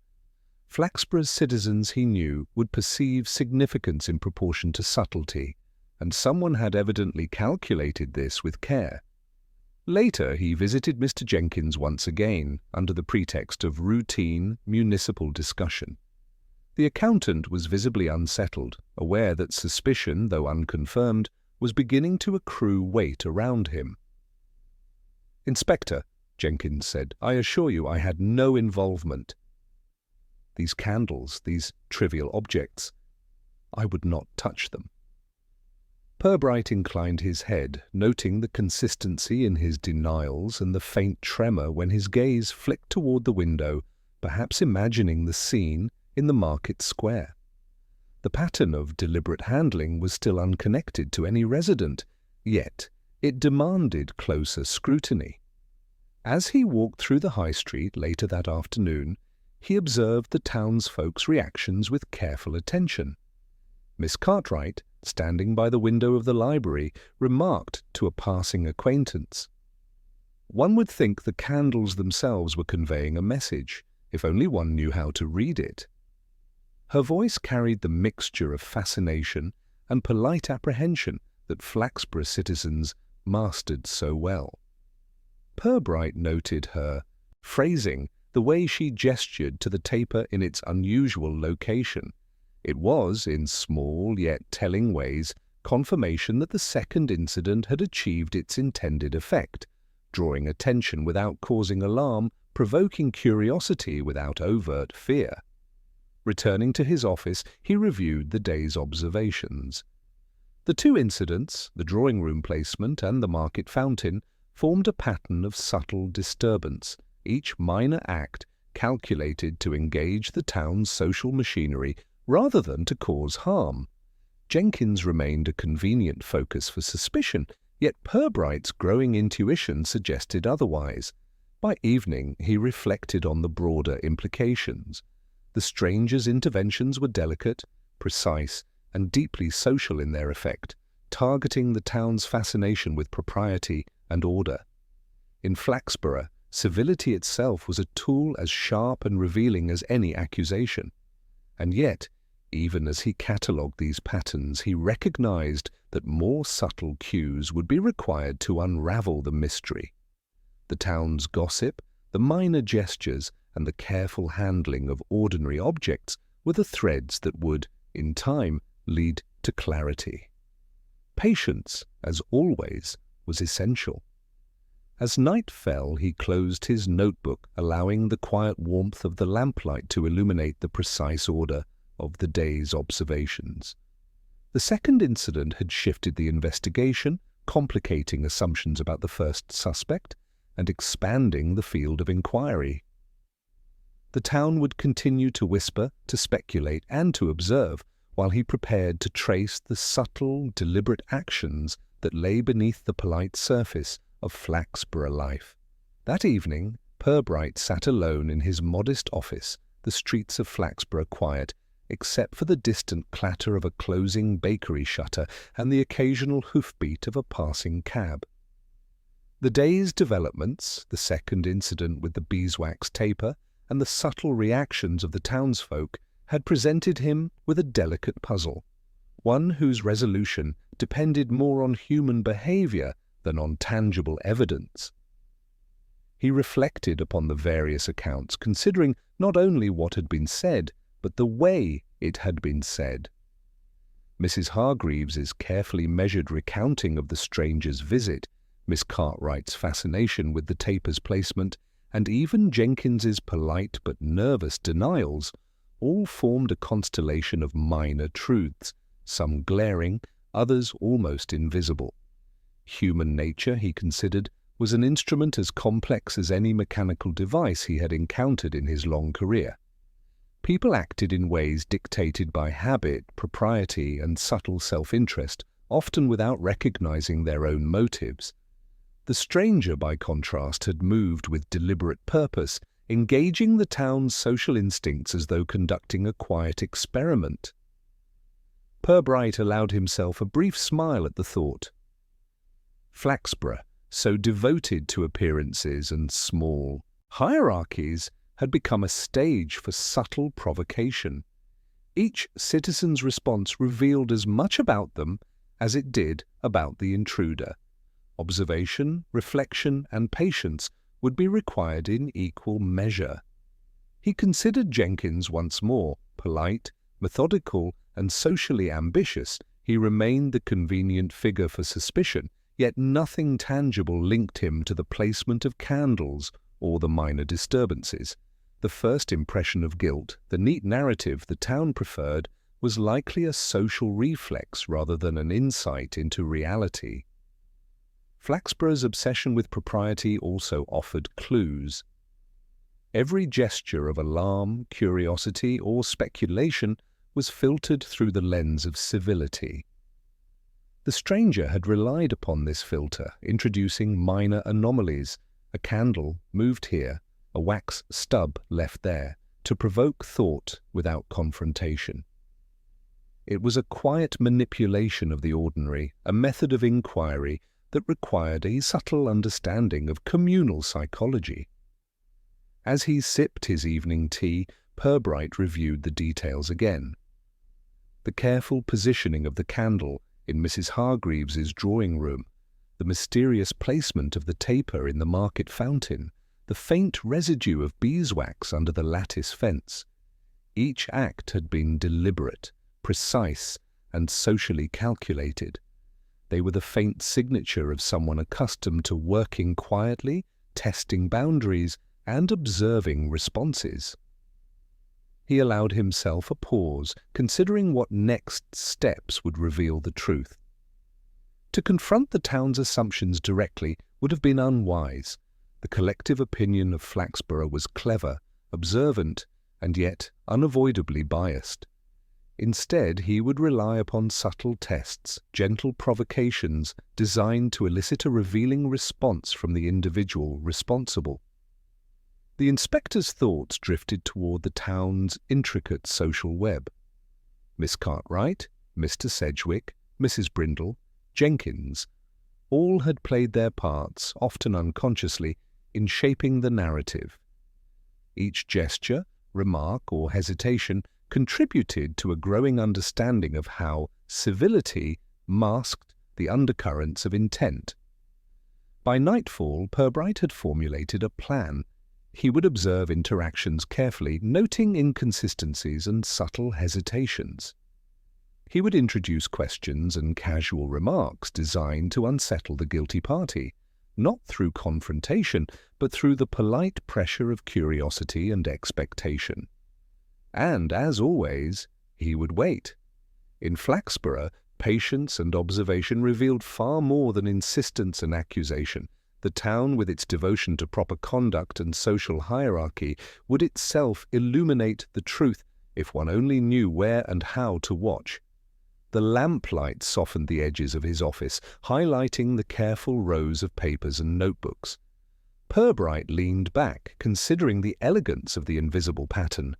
Flaxborough's citizens, he knew, would perceive significance in proportion to subtlety, and someone had evidently calculated this with care. Later he visited Mr. Jenkins once again, under the pretext of routine municipal discussion. The accountant was visibly unsettled, aware that suspicion, though unconfirmed, was beginning to accrue weight around him. "Inspector," Jenkins said, "I assure you I had no involvement. These candles, these trivial objects, I would not touch them." Purbright inclined his head, noting the consistency in his denials and the faint tremor when his gaze flicked toward the window, perhaps imagining the scene in the market square. The pattern of deliberate handling was still unconnected to any resident, yet it demanded closer scrutiny. As he walked through the high street later that afternoon, he observed the townsfolk's reactions with careful attention. Miss Cartwright, standing by the window of the library, remarked to a passing acquaintance, "One would think the candles themselves were conveying a message, if only one knew how to read it." Her voice carried the mixture of fascination and polite apprehension that Flaxborough citizens mastered so well. Purbright noted her phrasing, the way she gestured to the taper in its unusual location. It was, in small yet telling ways, confirmation that the second incident had achieved its intended effect, drawing attention without causing alarm, provoking curiosity without overt fear. Returning to his office, he reviewed the day's observations. The two incidents, the drawing-room placement and the market fountain, formed a pattern of subtle disturbance, each minor act calculated to engage the town's social machinery rather than to cause harm. Jenkins remained a convenient focus for suspicion, yet Purbright's growing intuition suggested otherwise. By evening, he reflected on the broader implications. The stranger's interventions were delicate, precise, and deeply social in their effect, targeting the town's fascination with propriety and order. In Flaxborough, civility itself was a tool as sharp and revealing as any accusation. And yet, even as he catalogued these patterns, he recognized that more subtle cues would be required to unravel the mystery. The town's gossip, the minor gestures, and the careful handling of ordinary objects were the threads that would, in time, lead to clarity. Patience, as always, was essential. As night fell, he closed his notebook, allowing the quiet warmth of the lamplight to illuminate the precise order of the day's observations. The second incident had shifted the investigation, complicating assumptions about the first suspect and expanding the field of inquiry. The town would continue to whisper, to speculate, and to observe, while he prepared to trace the subtle, deliberate actions that lay beneath the polite surface of Flaxborough life. That evening, Purbright sat alone in his modest office, the streets of Flaxborough quiet, except for the distant clatter of a closing bakery shutter and the occasional hoofbeat of a passing cab. The day's developments, the second incident with the beeswax taper, and the subtle reactions of the townsfolk had presented him with a delicate puzzle, one whose resolution depended more on human behavior than on tangible evidence. He reflected upon the various accounts, considering not only what had been said, but the way it had been said. Mrs. Hargreaves's carefully measured recounting of the stranger's visit, Miss Cartwright's fascination with the taper's placement, and even Jenkins's polite but nervous denials, all formed a constellation of minor truths, some glaring, others almost invisible. Human nature, he considered, was an instrument as complex as any mechanical device he had encountered in his long career. People acted in ways dictated by habit, propriety, and subtle self-interest, often without recognizing their own motives. The stranger, by contrast, had moved with deliberate purpose, engaging the town's social instincts as though conducting a quiet experiment. Purbright allowed himself a brief smile at the thought. Flaxborough, so devoted to appearances and small hierarchies, had become a stage for subtle provocation. Each citizen's response revealed as much about them as it did about the intruder. Observation, reflection, and patience would be required in equal measure. He considered Jenkins once more. Polite, methodical, and socially ambitious, he remained the convenient figure for suspicion, yet nothing tangible linked him to the placement of candles or the minor disturbances. The first impression of guilt, the neat narrative the town preferred, was likely a social reflex rather than an insight into reality. Flaxborough's obsession with propriety also offered clues. Every gesture of alarm, curiosity, or speculation was filtered through the lens of civility. The stranger had relied upon this filter, introducing minor anomalies, a candle moved here, a wax stub left there, to provoke thought without confrontation. It was a quiet manipulation of the ordinary, a method of inquiry that required a subtle understanding of communal psychology. As he sipped his evening tea, Purbright reviewed the details again. The careful positioning of the candle in Mrs. Hargreaves's drawing room, the mysterious placement of the taper in the market fountain, the faint residue of beeswax under the lattice fence. Each act had been deliberate, precise, and socially calculated. They were the faint signature of someone accustomed to working quietly, testing boundaries, and observing responses. He allowed himself a pause, considering what next steps would reveal the truth. To confront the town's assumptions directly would have been unwise. The collective opinion of Flaxborough was clever, observant, and yet unavoidably biased. Instead, he would rely upon subtle tests, gentle provocations designed to elicit a revealing response from the individual responsible. The inspector's thoughts drifted toward the town's intricate social web. Miss Cartwright, Mr. Sedgwick, Mrs. Brindle, Jenkins, all had played their parts, often unconsciously, in shaping the narrative. Each gesture, remark, or hesitation contributed to a growing understanding of how civility masked the undercurrents of intent. By nightfall, Purbright had formulated a plan. He would observe interactions carefully, noting inconsistencies and subtle hesitations. He would introduce questions and casual remarks designed to unsettle the guilty party, not through confrontation, but through the polite pressure of curiosity and expectation. And, as always, he would wait. In Flaxborough, patience and observation revealed far more than insistence and accusation. The town, with its devotion to proper conduct and social hierarchy, would itself illuminate the truth if one only knew where and how to watch. The lamplight softened the edges of his office, highlighting the careful rows of papers and notebooks. Purbright leaned back, considering the elegance of the invisible pattern.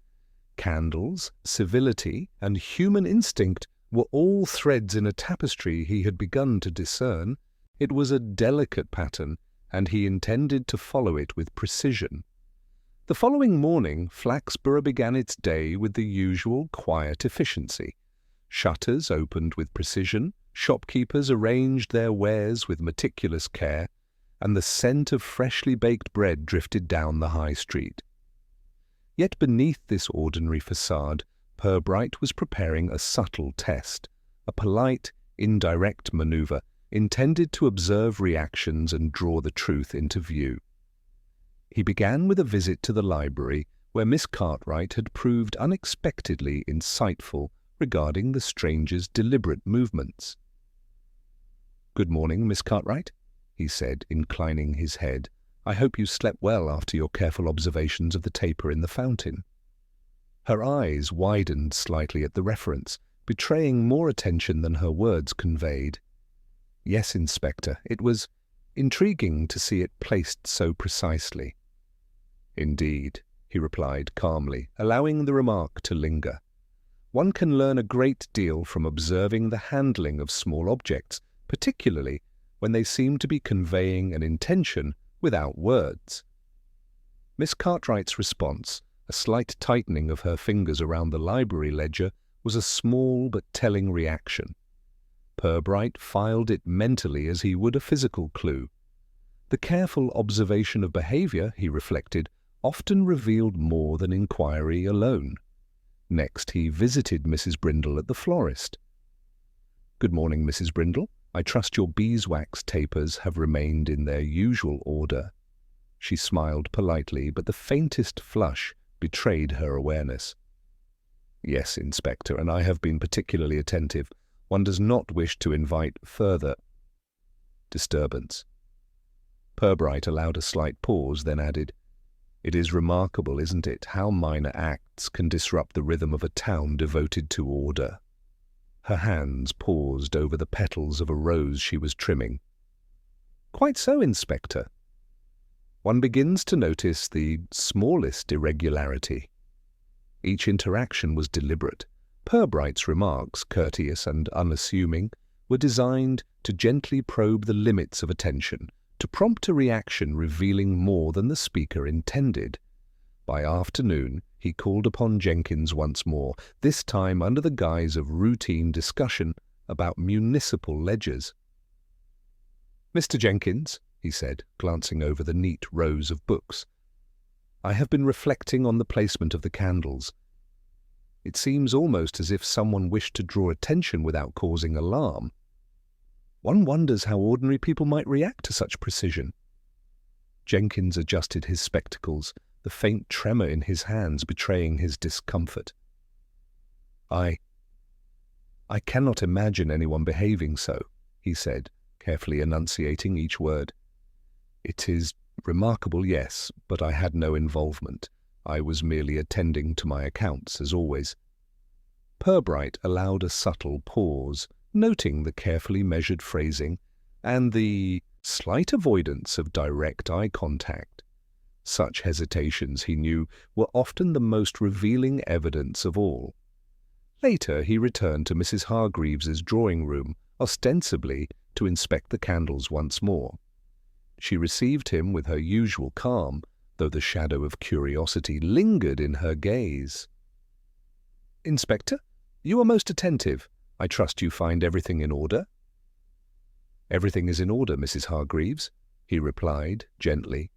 Candles, civility, and human instinct were all threads in a tapestry he had begun to discern. It was a delicate pattern, and he intended to follow it with precision. The following morning, Flaxborough began its day with the usual quiet efficiency. Shutters opened with precision, shopkeepers arranged their wares with meticulous care, and the scent of freshly baked bread drifted down the high street. Yet beneath this ordinary facade, Purbright was preparing a subtle test, a polite, indirect maneuver intended to observe reactions and draw the truth into view. He began with a visit to the library, where Miss Cartwright had proved unexpectedly insightful regarding the stranger's deliberate movements. "Good morning, Miss Cartwright," he said, inclining his head. "I hope you slept well after your careful observations of the taper in the fountain." Her eyes widened slightly at the reference, betraying more attention than her words conveyed. "Yes, Inspector, it was intriguing to see it placed so precisely." "Indeed," he replied calmly, allowing the remark to linger. "One can learn a great deal from observing the handling of small objects, particularly when they seem to be conveying an intention without words." Miss Cartwright's response, a slight tightening of her fingers around the library ledger, was a small but telling reaction. Purbright filed it mentally as he would a physical clue. The careful observation of behavior, he reflected, often revealed more than inquiry alone. Next, he visited Mrs. Brindle at the florist. "Good morning, Mrs. Brindle. I trust your beeswax tapers have remained in their usual order." She smiled politely, but the faintest flush betrayed her awareness. "Yes, Inspector, and I have been particularly attentive. One does not wish to invite further disturbance." Purbright allowed a slight pause, then added, "It is remarkable, isn't it, how minor acts can disrupt the rhythm of a town devoted to order." Her hands paused over the petals of a rose she was trimming. "Quite so, Inspector. One begins to notice the smallest irregularity." Each interaction was deliberate. Purbright's remarks, courteous and unassuming, were designed to gently probe the limits of attention, to prompt a reaction revealing more than the speaker intended. By afternoon, he called upon Jenkins once more, this time under the guise of routine discussion about municipal ledgers. "Mr. Jenkins," he said, glancing over the neat rows of books, "I have been reflecting on the placement of the candles. It seems almost as if someone wished to draw attention without causing alarm. One wonders how ordinary people might react to such precision." Jenkins adjusted his spectacles, the faint tremor in his hands betraying his discomfort. I cannot imagine anyone behaving so," he said, carefully enunciating each word. "It is remarkable, yes, but I had no involvement. I was merely attending to my accounts, as always." Purbright allowed a subtle pause, noting the carefully measured phrasing and the slight avoidance of direct eye contact. Such hesitations, he knew, were often the most revealing evidence of all. Later he returned to Mrs. Hargreaves's drawing room, ostensibly to inspect the candles once more. She received him with her usual calm, though the shadow of curiosity lingered in her gaze. "Inspector, you are most attentive. I trust you find everything in order?" "Everything is in order, Mrs. Hargreaves," he replied gently,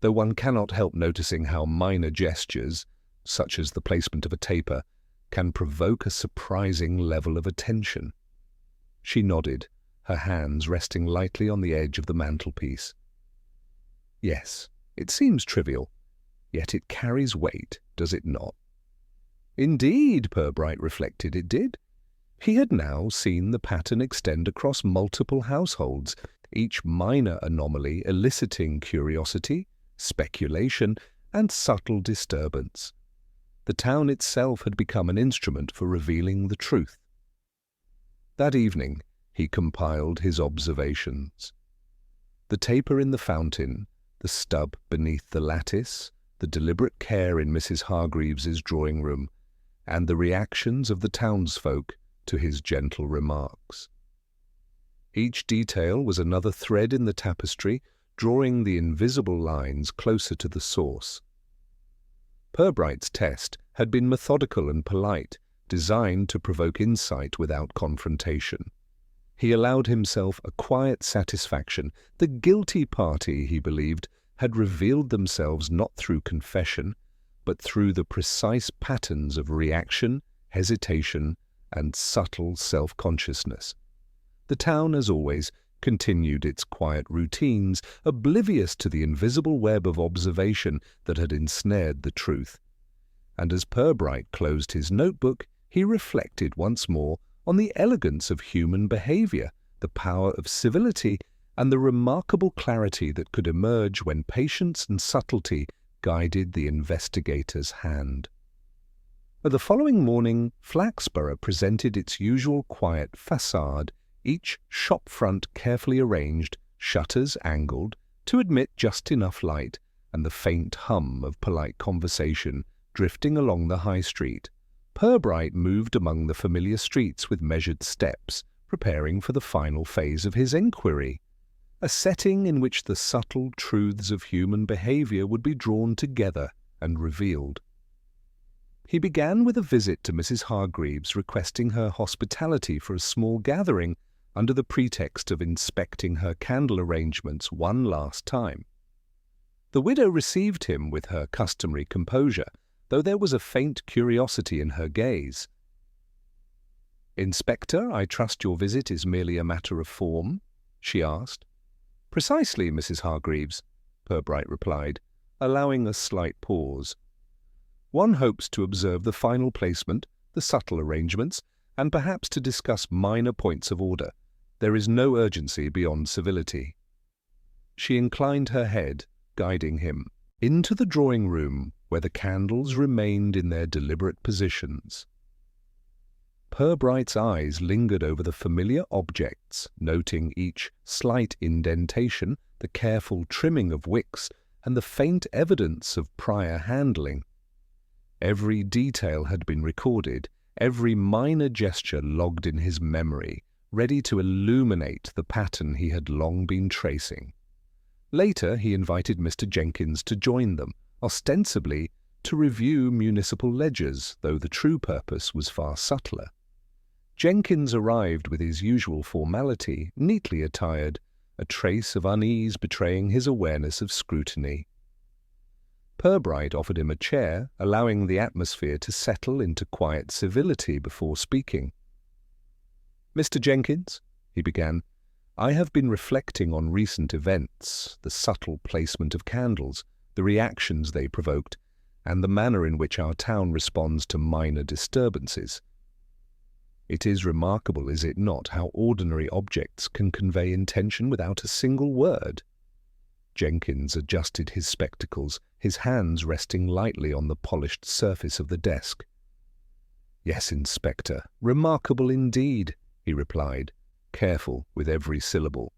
though one cannot help noticing how minor gestures, such as the placement of a taper, can provoke a surprising level of attention. She nodded, her hands resting lightly on the edge of the mantelpiece. "Yes, it seems trivial, yet it carries weight, does it not?" Indeed, Purbright reflected, it did. He had now seen the pattern extend across multiple households, each minor anomaly eliciting curiosity, speculation, and subtle disturbance. The town itself had become an instrument for revealing the truth. That evening he compiled his observations. The taper in the fountain, the stub beneath the lattice, the deliberate care in Mrs. Hargreaves's drawing-room, and the reactions of the townsfolk to his gentle remarks. Each detail was another thread in the tapestry, drawing the invisible lines closer to the source. Purbright's test had been methodical and polite, designed to provoke insight without confrontation. He allowed himself a quiet satisfaction. The guilty party, he believed, had revealed themselves not through confession, but through the precise patterns of reaction, hesitation, and subtle self-consciousness. The town, as always, continued its quiet routines, oblivious to the invisible web of observation that had ensnared the truth. And as Purbright closed his notebook, he reflected once more on the elegance of human behavior, the power of civility, and the remarkable clarity that could emerge when patience and subtlety guided the investigator's hand. The following morning, Flaxborough presented its usual quiet façade, each shop front carefully arranged, shutters angled, to admit just enough light, and the faint hum of polite conversation drifting along the high street. Purbright moved among the familiar streets with measured steps, preparing for the final phase of his enquiry, a setting in which the subtle truths of human behavior would be drawn together and revealed. He began with a visit to Mrs. Hargreaves, requesting her hospitality for a small gathering under the pretext of inspecting her candle arrangements one last time. The widow received him with her customary composure, though there was a faint curiosity in her gaze. "Inspector, I trust your visit is merely a matter of form?" she asked. "Precisely, Mrs. Hargreaves," Purbright replied, allowing a slight pause. "One hopes to observe the final placement, the subtle arrangements, and perhaps to discuss minor points of order. There is no urgency beyond civility." She inclined her head, guiding him into the drawing-room where the candles remained in their deliberate positions. Purbright's eyes lingered over the familiar objects, noting each slight indentation, the careful trimming of wicks, and the faint evidence of prior handling. Every detail had been recorded, every minor gesture logged in his memory, ready to illuminate the pattern he had long been tracing. Later, he invited Mr. Jenkins to join them, ostensibly to review municipal ledgers, though the true purpose was far subtler. Jenkins arrived with his usual formality, neatly attired, a trace of unease betraying his awareness of scrutiny. Purbright offered him a chair, allowing the atmosphere to settle into quiet civility before speaking. "Mr. Jenkins," he began, "I have been reflecting on recent events, the subtle placement of candles, the reactions they provoked, and the manner in which our town responds to minor disturbances. It is remarkable, is it not, how ordinary objects can convey intention without a single word?" Jenkins adjusted his spectacles, his hands resting lightly on the polished surface of the desk. "Yes, Inspector, remarkable indeed," he replied, careful with every syllable.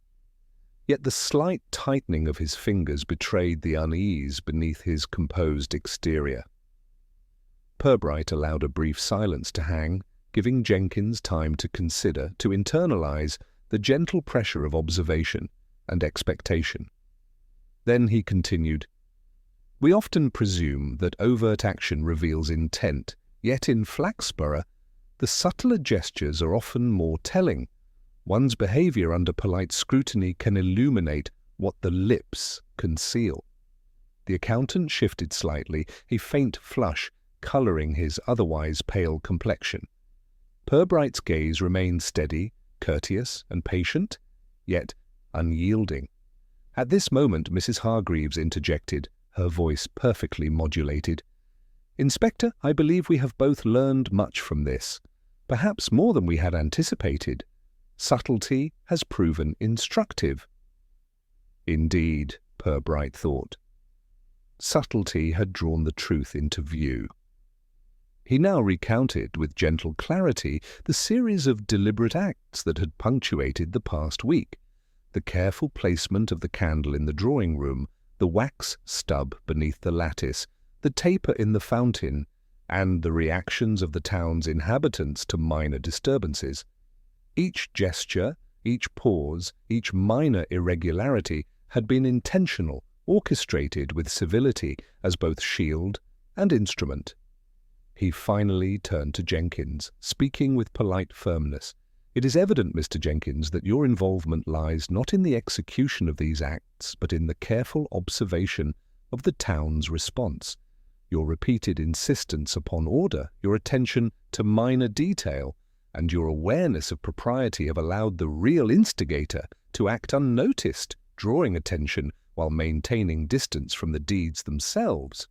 Yet the slight tightening of his fingers betrayed the unease beneath his composed exterior. Purbright allowed a brief silence to hang, giving Jenkins time to consider, to internalize the gentle pressure of observation and expectation. Then he continued, "We often presume that overt action reveals intent, yet in Flaxborough the subtler gestures are often more telling. One's behavior under polite scrutiny can illuminate what the lips conceal." The accountant shifted slightly, a faint flush coloring his otherwise pale complexion. Purbright's gaze remained steady, courteous, and patient, yet unyielding. At this moment Mrs. Hargreaves interjected, her voice perfectly modulated. "Inspector, I believe we have both learned much from this, perhaps more than we had anticipated. Subtlety has proven instructive." Indeed, Purbright thought. Subtlety had drawn the truth into view. He now recounted with gentle clarity the series of deliberate acts that had punctuated the past week. The careful placement of the candle in the drawing-room, the wax stub beneath the lattice, the taper in the fountain, and the reactions of the town's inhabitants to minor disturbances. Each gesture, each pause, each minor irregularity had been intentional, orchestrated with civility as both shield and instrument. He finally turned to Jenkins, speaking with polite firmness. "It is evident, Mr. Jenkins, that your involvement lies not in the execution of these acts, but in the careful observation of the town's response. Your repeated insistence upon order, your attention to minor detail, and your awareness of propriety have allowed the real instigator to act unnoticed, drawing attention while maintaining distance from the deeds themselves."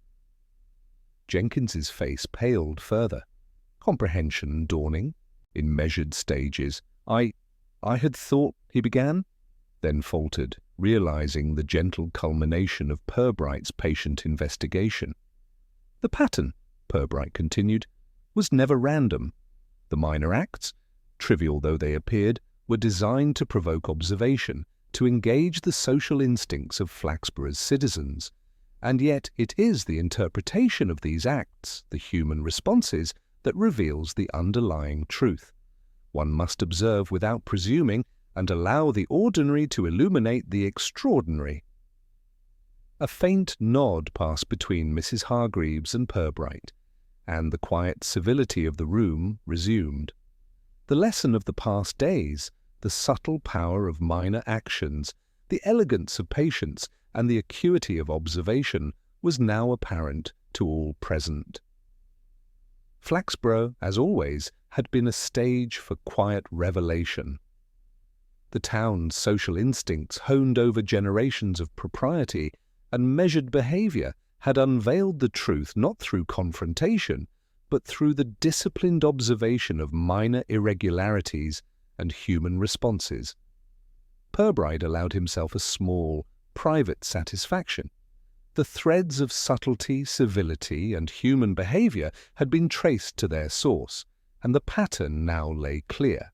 Jenkins's face paled further, comprehension dawning in measured stages. I had thought," he began, then faltered, realizing the gentle culmination of Purbright's patient investigation. "The pattern," Purbright continued, "was never random. The minor acts, trivial though they appeared, were designed to provoke observation, to engage the social instincts of Flaxborough's citizens. And yet it is the interpretation of these acts, the human responses, that reveals the underlying truth. One must observe without presuming and allow the ordinary to illuminate the extraordinary." A faint nod passed between Mrs. Hargreaves and Purbright, and the quiet civility of the room resumed. The lesson of the past days, the subtle power of minor actions, the elegance of patience, and the acuity of observation was now apparent to all present. Flaxborough, as always, had been a stage for quiet revelation. The town's social instincts, honed over generations of propriety and measured behaviour, had unveiled the truth not through confrontation, but through the disciplined observation of minor irregularities and human responses. Purbright allowed himself a small, private satisfaction. The threads of subtlety, civility, and human behaviour had been traced to their source, and the pattern now lay clear.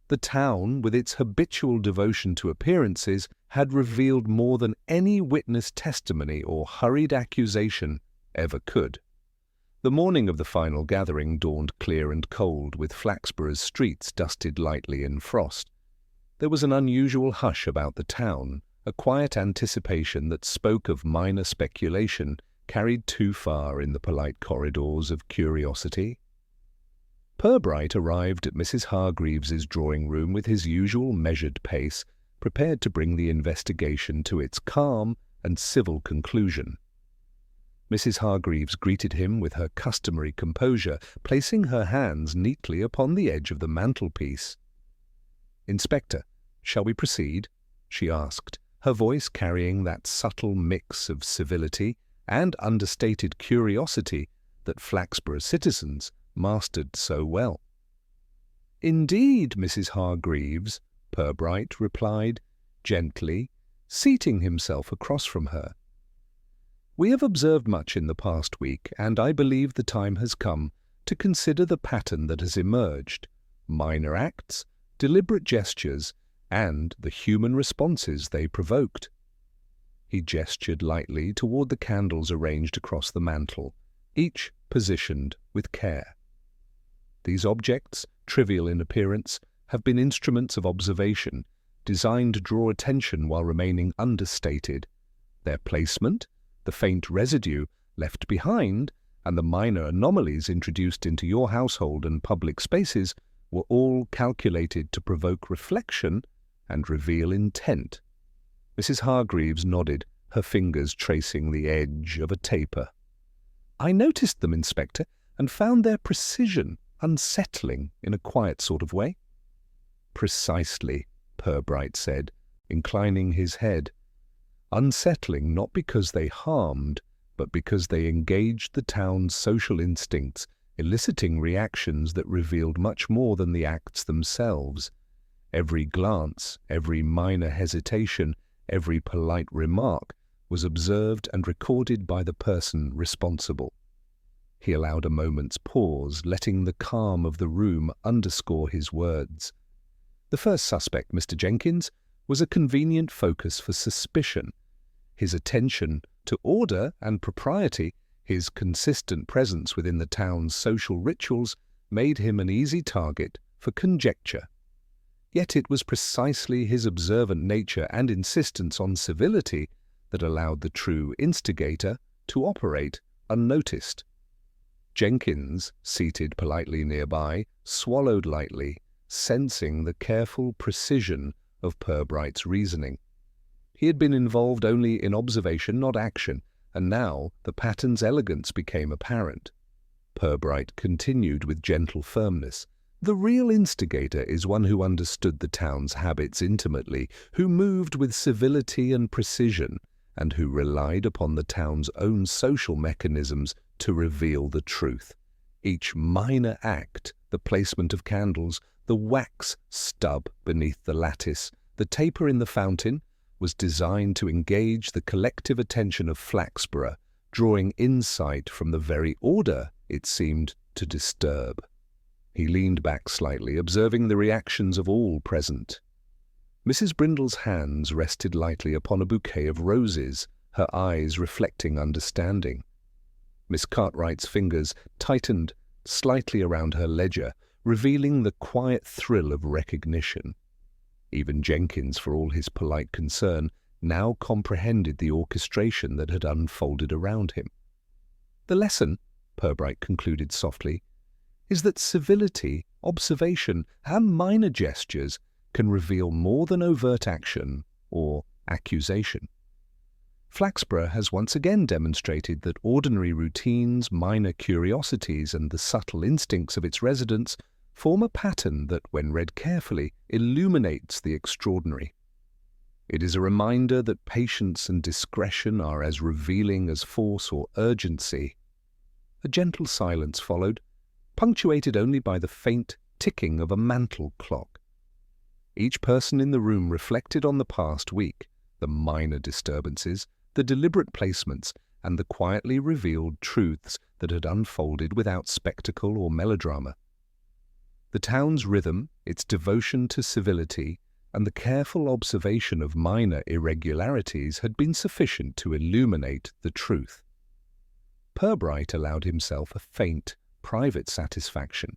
The town, with its habitual devotion to appearances, had revealed more than any witness testimony or hurried accusation ever could. The morning of the final gathering dawned clear and cold, with Flaxborough's streets dusted lightly in frost. There was an unusual hush about the town, a quiet anticipation that spoke of minor speculation carried too far in the polite corridors of curiosity. Purbright arrived at Mrs. Hargreaves's drawing-room with his usual measured pace, prepared to bring the investigation to its calm and civil conclusion. Mrs. Hargreaves greeted him with her customary composure, placing her hands neatly upon the edge of the mantelpiece. "Inspector, shall we proceed?" she asked, her voice carrying that subtle mix of civility and understated curiosity that Flaxborough citizens mastered so well. "Indeed, Mrs. Hargreaves," Purbright replied, gently, seating himself across from her. "We have observed much in the past week, and I believe the time has come to consider the pattern that has emerged: minor acts, deliberate gestures, and the human responses they provoked." He gestured lightly toward the candles arranged across the mantel, each positioned with care. "These objects, trivial in appearance, have been instruments of observation, designed to draw attention while remaining understated. Their placement, the faint residue left behind, and the minor anomalies introduced into your household and public spaces were all calculated to provoke reflection and reveal intent." Mrs. Hargreaves nodded, her fingers tracing the edge of a taper. "I noticed them, Inspector, and found their precision unsettling in a quiet sort of way." "Precisely," Purbright said, inclining his head. "Unsettling not because they harmed, but because they engaged the town's social instincts, eliciting reactions that revealed much more than the acts themselves. Every glance, every minor hesitation, every polite remark was observed and recorded by the person responsible." He allowed a moment's pause, letting the calm of the room underscore his words. "The first suspect, Mr. Jenkins, was a convenient focus for suspicion. His attention to order and propriety, his consistent presence within the town's social rituals, made him an easy target for conjecture. Yet it was precisely his observant nature and insistence on civility that allowed the true instigator to operate unnoticed." Jenkins, seated politely nearby, swallowed lightly, sensing the careful precision of Purbright's reasoning. He had been involved only in observation, not action, and now the pattern's elegance became apparent. Purbright continued with gentle firmness. "The real instigator is one who understood the town's habits intimately, who moved with civility and precision, and who relied upon the town's own social mechanisms to reveal the truth. Each minor act, the placement of candles, the wax stub beneath the lattice, the taper in the fountain, was designed to engage the collective attention of Flaxborough, drawing insight from the very order it seemed to disturb." He leaned back slightly, observing the reactions of all present. Mrs. Brindle's hands rested lightly upon a bouquet of roses, her eyes reflecting understanding. Miss Cartwright's fingers tightened slightly around her ledger, revealing the quiet thrill of recognition. Even Jenkins, for all his polite concern, now comprehended the orchestration that had unfolded around him. "The lesson," Purbright concluded softly, "is that civility, observation, and minor gestures can reveal more than overt action or accusation." Flaxborough has once again demonstrated that ordinary routines, minor curiosities, and the subtle instincts of its residents form a pattern that, when read carefully, illuminates the extraordinary. It is a reminder that patience and discretion are as revealing as force or urgency. A gentle silence followed, punctuated only by the faint ticking of a mantel clock. Each person in the room reflected on the past week, the minor disturbances, the deliberate placements, and the quietly revealed truths that had unfolded without spectacle or melodrama. The town's rhythm, its devotion to civility, and the careful observation of minor irregularities had been sufficient to illuminate the truth. Purbright allowed himself a faint, private satisfaction.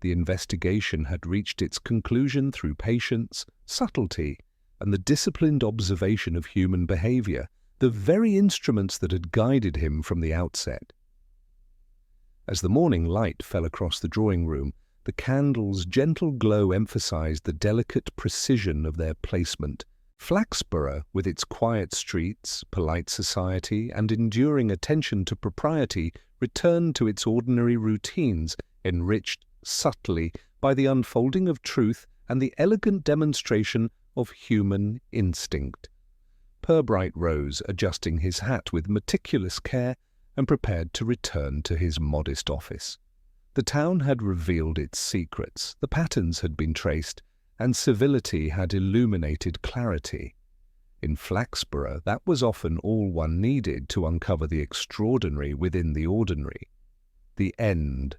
The investigation had reached its conclusion through patience, subtlety, and the disciplined observation of human behavior, the very instruments that had guided him from the outset. As the morning light fell across the drawing room, the candle's gentle glow emphasized the delicate precision of their placement. Flaxborough, with its quiet streets, polite society, and enduring attention to propriety, returned to its ordinary routines, enriched subtly by the unfolding of truth and the elegant demonstration of human instinct. Purbright rose, adjusting his hat with meticulous care, and prepared to return to his modest office. The town had revealed its secrets, the patterns had been traced, and civility had illuminated clarity. In Flaxborough, that was often all one needed to uncover the extraordinary within the ordinary. The end